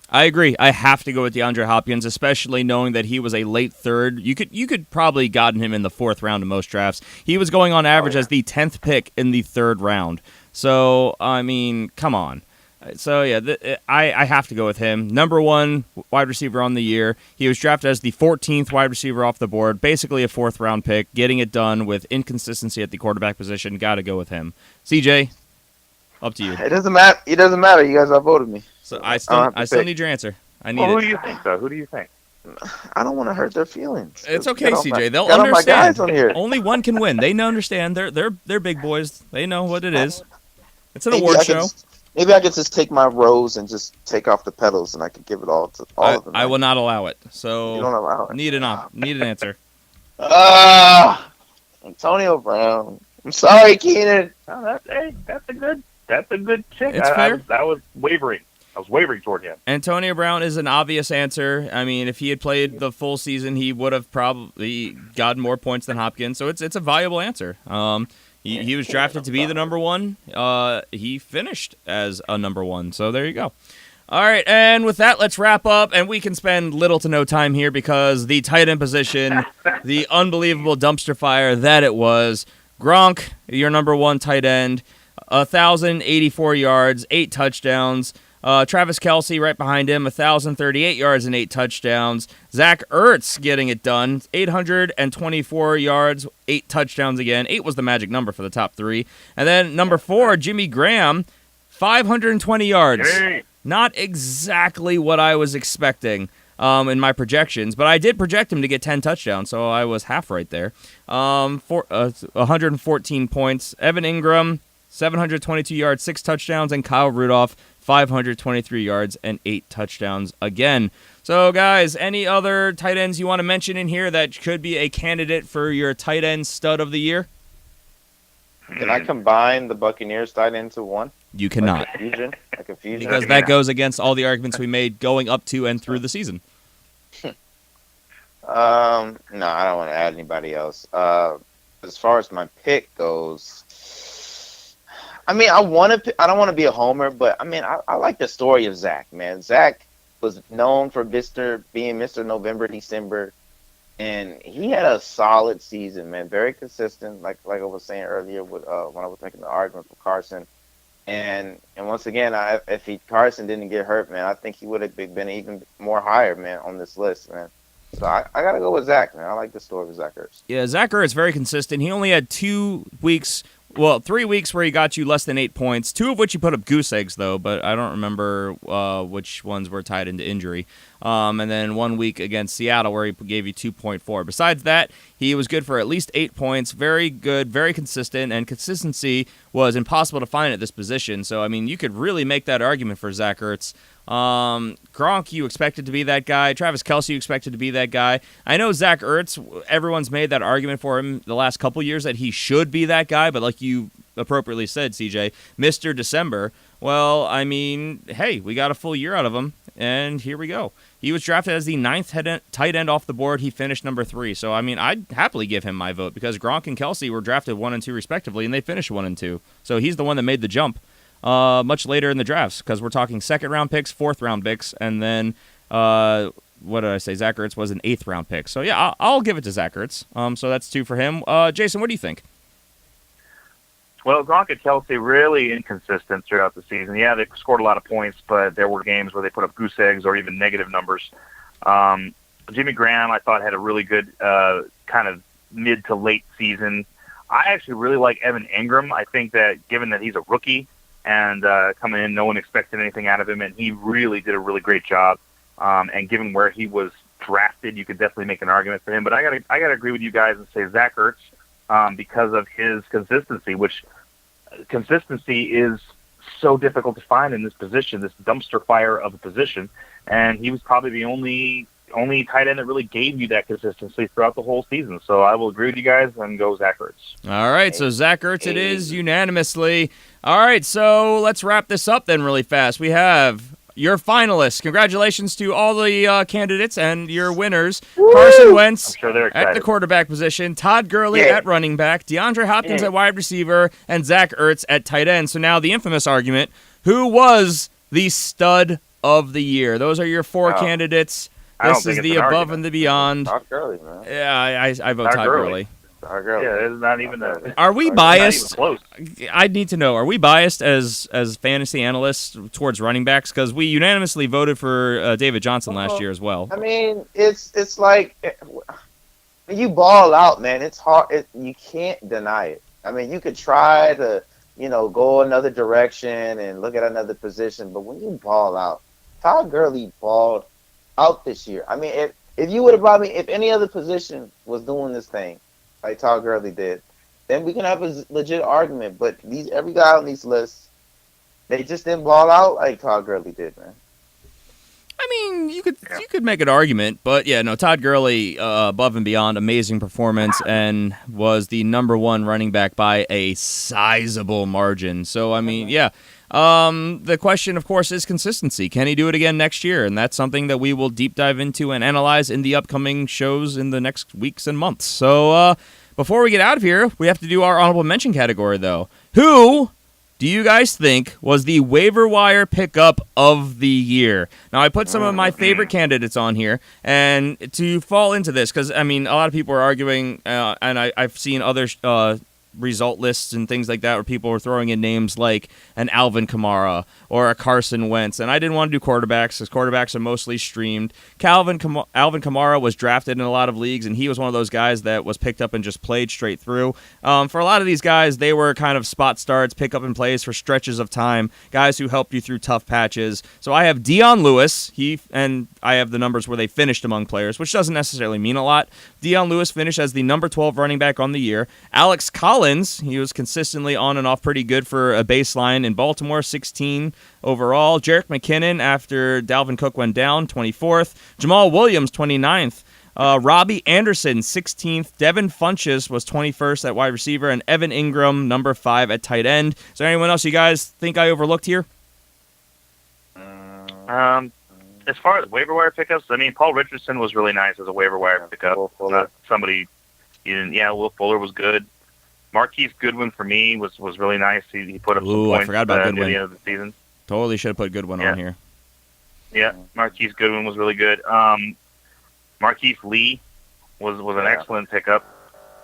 I agree. I have to go with DeAndre Hopkins, especially knowing that he was a late third. You could probably gotten him in the 4th round in most drafts. He was going on average as the 10th pick in the 3rd round. So, I mean, come on. So, yeah, I have to go with him. Number 1 wide receiver on the year. He was drafted as the 14th wide receiver off the board, basically a 4th round pick, getting it done with inconsistency at the quarterback position. Got to go with him. CJ, up to you. It doesn't matter. It doesn't matter. You guys outvoted me. So I still need your answer. I need it. Who do you think, though? Who do you think? I don't want to hurt their feelings. It's okay, CJ. They'll understand. My guys on here. Only one can win. They understand. They're big boys. They know what it is. It's an award show. Maybe I could just take my rose and just take off the petals, and I could give it all to all of them. I will not allow it. So you don't allow it. Need an answer. Antonio Brown. I'm sorry, Keenan. Oh, that's a good pick. It's fair. I was wavering. I was wavering toward him. Antonio Brown is an obvious answer. I mean, if he had played the full season, he would have probably gotten more points than Hopkins. So it's a viable answer. He was drafted to be the number one. He finished as a number one. So there you go. All right, and with that, let's wrap up, and we can spend little to no time here because the tight end position, the unbelievable dumpster fire that it was. Gronk, your number one tight end, 1,084 yards, 8 touchdowns. Travis Kelce right behind him, 1,038 yards and 8 touchdowns. Zach Ertz getting it done, 824 yards, 8 touchdowns again. 8 was the magic number for the top 3. And then number 4, Jimmy Graham, 520 yards. Hey. Not exactly what I was expecting in my projections, but I did project him to get 10 touchdowns, so I was half right there. 114 points. Evan Ingram, 722 yards, 6 touchdowns, and Kyle Rudolph, 523 yards and 8 touchdowns again. So, guys, any other tight ends you want to mention in here that could be a candidate for your tight end stud of the year? Can I combine the Buccaneers tight end into one? You cannot. A confusion? Because that goes against all the arguments we made going up to and through the season. No, I don't want to add anybody else. As far as my pick goes, I mean, I don't want to be a homer, but I mean, I like the story of Zach, man. Zach was known for being Mr. November, December, and he had a solid season, man. Very consistent, like I was saying earlier with when I was making the argument for Carson. And once again, if Carson didn't get hurt, man, I think he would have been even more higher, man, on this list, man. So I got to go with Zach, man. I like the story of Zach Ertz. Yeah, Zach Ertz very consistent. He only had 3 weeks where he got you less than 8 points, 2 of which he put up goose eggs, though, but I don't remember which ones were tied into injury. And then 1 week against Seattle where he gave you 2.4. Besides that, he was good for at least 8 points. Very good, very consistent, and consistency was impossible to find at this position. So, I mean, you could really make that argument for Zach Ertz. Gronk, you expected to be that guy. Travis Kelce, you expected to be that guy. I know Zach Ertz, everyone's made that argument for him the last couple years that he should be that guy, but like you appropriately said, CJ, Mr. December. Well, I mean, hey, we got a full year out of him, and here we go. He was drafted as the 9th tight end off the board. He finished number 3. So, I mean, I'd happily give him my vote because Gronk and Kelce were drafted 1 and 2 respectively, and they finished 1 and 2. So he's the one that made the jump much later in the drafts because we're talking 2nd-round picks, 4th-round picks, and then, what did I say? Zach Ertz was an 8th-round pick. So, yeah, I'll give it to Zach Ertz. So that's 2 for him. Jason, what do you think? Well, Gronk and Kelce really inconsistent throughout the season. Yeah, they scored a lot of points, but there were games where they put up goose eggs or even negative numbers. Jimmy Graham, I thought, had a really good kind of mid to late season. I actually really like Evan Ingram. I think that given that he's a rookie and coming in, no one expected anything out of him, and he really did a really great job. And given where he was drafted, you could definitely make an argument for him. But I gotta agree with you guys and say Zach Ertz because of his consistency, which consistency is so difficult to find in this position, this dumpster fire of a position. And he was probably the only tight end that really gave you that consistency throughout the whole season. So I will agree with you guys and go Zach Ertz. All right, so Zach Ertz it is unanimously. All right, so let's wrap this up then really fast. We have your finalists. Congratulations to all the candidates and your winners. Woo! Carson Wentz at the quarterback position, Todd Gurley at running back, DeAndre Hopkins at wide receiver, and Zach Ertz at tight end. So now the infamous argument, who was the stud of the year? Those are your 4 candidates. This is the above and the beyond. Todd Gurley, man. Yeah, I vote Todd Gurley. Yeah, it's not even Are we biased? Close. I need to know. Are we biased as fantasy analysts towards running backs? Because we unanimously voted for David Johnson last year as well. I mean, it's like when you ball out, man. It's hard. You can't deny it. I mean, you could try to go another direction and look at another position, but when you ball out, Todd Gurley balled out this year. I mean, if you would have brought me, if any other position was doing this thing like Todd Gurley did, then we can have a legit argument. But every guy on these lists, they just didn't ball out like Todd Gurley did, man. I mean, you could make an argument, but yeah, no, Todd Gurley, above and beyond, amazing performance, and was the number 1 running back by a sizable margin. So, I mean, yeah. The question, of course, is consistency. Can he do it again next year? And that's something that we will deep dive into and analyze in the upcoming shows in the next weeks and months. So, before we get out of here, we have to do our honorable mention category, though. Who do you guys think was the waiver wire pickup of the year? Now, I put some of my favorite candidates on here, and to fall into this, because, I mean, a lot of people are arguing, and I've seen other result lists and things like that where people were throwing in names like an Alvin Kamara or a Carson Wentz, and I didn't want to do quarterbacks because quarterbacks are mostly streamed. Alvin Kamara was drafted in a lot of leagues, and he was one of those guys that was picked up and just played straight through. For a lot of these guys, they were kind of spot starts, pick up and plays for stretches of time, guys who helped you through tough patches. So I have Dion Lewis, and I have the numbers where they finished among players, which doesn't necessarily mean a lot. Dion Lewis finished as the number 12 running back on the year. Alex Collins, he was consistently on and off pretty good for a baseline in Baltimore, 16 overall. Jerick McKinnon, after Dalvin Cook went down, 24th. Jamal Williams, 29th. Robbie Anderson, 16th. Devin Funchess was 21st at wide receiver. And Evan Ingram, number 5 at tight end. Is there anyone else you guys think I overlooked here? As far as waiver wire pickups, I mean, Paul Richardson was really nice as a waiver wire pickup. Not somebody you didn't. Yeah, Will Fuller was good. Marquise Goodwin for me was really nice. He put up some points I forgot about Goodwin. at the end of the season. Totally should have put Goodwin on here. Yeah, Marquise Goodwin was really good. Marquise Lee was an excellent pickup,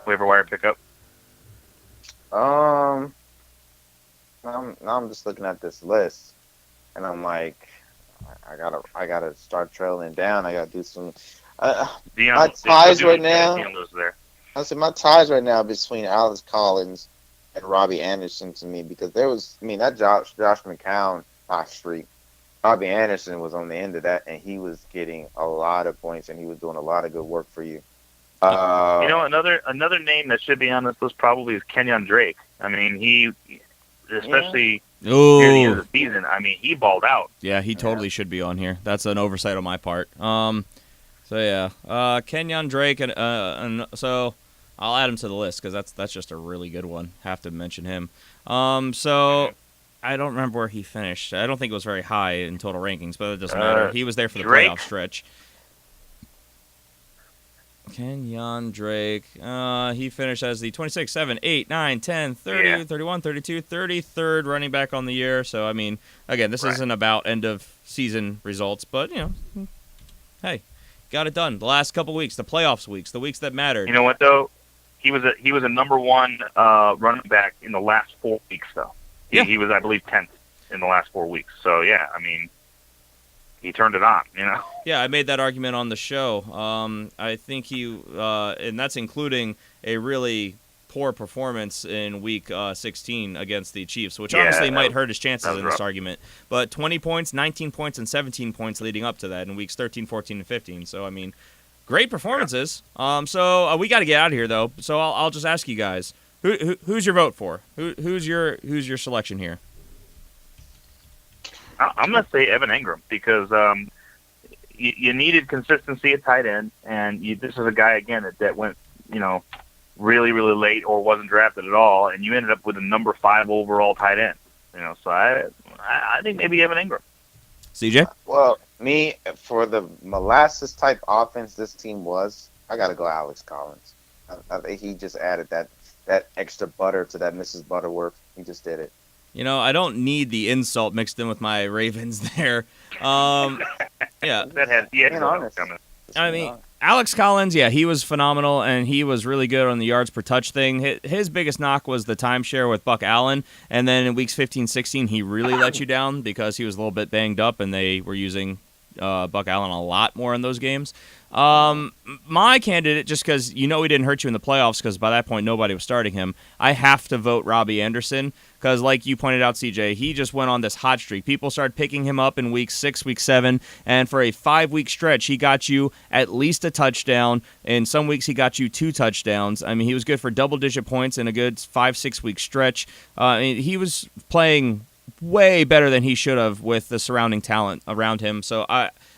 waiver wire pickup. Now I'm just looking at this list, and I'm like, I gotta start trailing down. I gotta do some. My ties right now. I said my ties right now between Alex Collins and Robbie Anderson to me, because that Josh McCown hot streak. Robbie Anderson was on the end of that, and he was getting a lot of points, and he was doing a lot of good work for you. Another name that should be on this list probably is Kenyon Drake. I mean, he, especially near the end of the season, I mean, he balled out. Yeah, he totally should be on here. That's an oversight on my part. Kenyon Drake, and so I'll add him to the list because that's just a really good one. Have to mention him. I don't remember where he finished. I don't think it was very high in total rankings, but it doesn't matter. He was there for the playoff stretch. Kenyon Drake. He finished as the 26, 7, 8, 9, 10, 30, 31, 32, 33rd running back on the year. So, I mean, again, this isn't about end-of-season results, but, hey, got it done. The last couple weeks, the playoffs weeks, the weeks that mattered. You know what, though? He was a number 1 running back in the last 4 weeks, though. He was, I believe, 10th in the last 4 weeks. So, yeah, I mean, he turned it on, Yeah, I made that argument on the show. I think and that's including a really poor performance in Week 16 against the Chiefs, which honestly might hurt his chances in this argument. But 20 points, 19 points, and 17 points leading up to that in Weeks 13, 14, and 15. So, I mean, great performances. So we got to get out of here, though. So I'll just ask you guys. Who's your vote for? Who's your selection here? I'm going to say Evan Ingram because you needed consistency at tight end, and this is a guy again that went really really late or wasn't drafted at all, and you ended up with a number 5 overall tight end. So I think maybe Evan Ingram. CJ? Well, me for the molasses type offense this team was, I got to go Alex Collins. I think he just added that extra butter to that Mrs. Butterworth. He just did it. I don't need the insult mixed in with my Ravens there. Yeah. That had coming. I mean, Alex Collins, he was phenomenal, and he was really good on the yards per touch thing. His biggest knock was the timeshare with Buck Allen, and then in weeks 15, 16, he really let you down because he was a little bit banged up, and they were using Buck Allen a lot more in those games. My candidate, just because he didn't hurt you in the playoffs because by that point nobody was starting him, I have to vote Robbie Anderson because, like you pointed out, CJ, he just went on this hot streak. People started picking him up in week 6, week 7, and for a 5-week stretch, he got you at least a touchdown. In some weeks, he got you 2 touchdowns. I mean, he was good for double-digit points in a good 5-6 week stretch. He was playing way better than he should have with the surrounding talent around him. So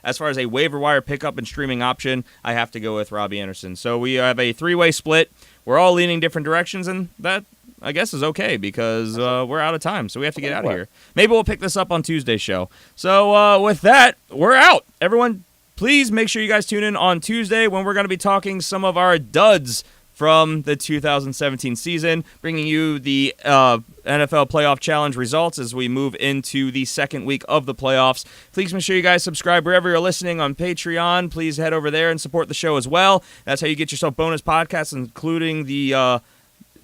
as far as a waiver wire pickup and streaming option, I have to go with Robbie Anderson. So we have a 3-way split. We're all leaning different directions, and that, I guess, is okay because we're out of time, so we have to get out of here. Maybe we'll pick this up on Tuesday's show. So with that, we're out. Everyone, please make sure you guys tune in on Tuesday when we're going to be talking some of our duds from the 2017 season, bringing you the NFL Playoff Challenge results as we move into the second week of the playoffs. Please make sure you guys subscribe wherever you're listening on Patreon. Please head over there and support the show as well. That's how you get yourself bonus podcasts, including the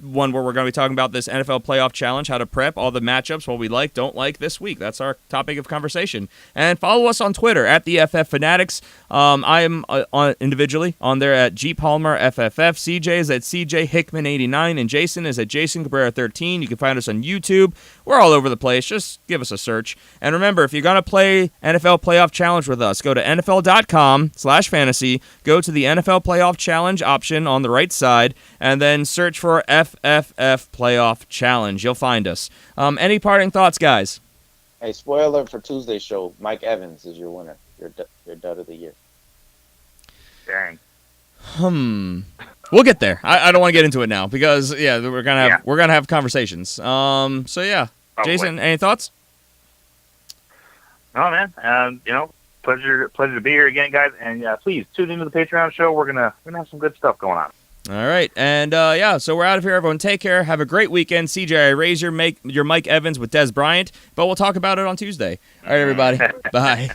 one where we're going to be talking about this NFL Playoff Challenge, how to prep, all the matchups, what we like, don't like this week. That's our topic of conversation. And follow us on Twitter at the FF Fanatics. I am individually on there at G Palmer FFF. CJ is at CJ Hickman 89, and Jason is at Jason Cabrera 13. You can find us on YouTube. We're all over the place. Just give us a search. And remember, if you're going to play NFL Playoff Challenge with us, go to NFL.com/fantasy, go to the NFL Playoff Challenge option on the right side, and then search for FFF Playoff Challenge. You'll find us. Any parting thoughts, guys? Hey, spoiler for Tuesday's show. Mike Evans is your winner. Your dud of the year. Dang. We'll get there. I don't want to get into it now because we're gonna have conversations. So yeah, Probably. Jason, any thoughts? No, man. Pleasure to be here again, guys. And please tune into the Patreon show. We're gonna have some good stuff going on. All right, and so we're out of here. Everyone, take care. Have a great weekend. CJ, I raise your Mike Evans with Des Bryant, but we'll talk about it on Tuesday. All right, everybody. Bye.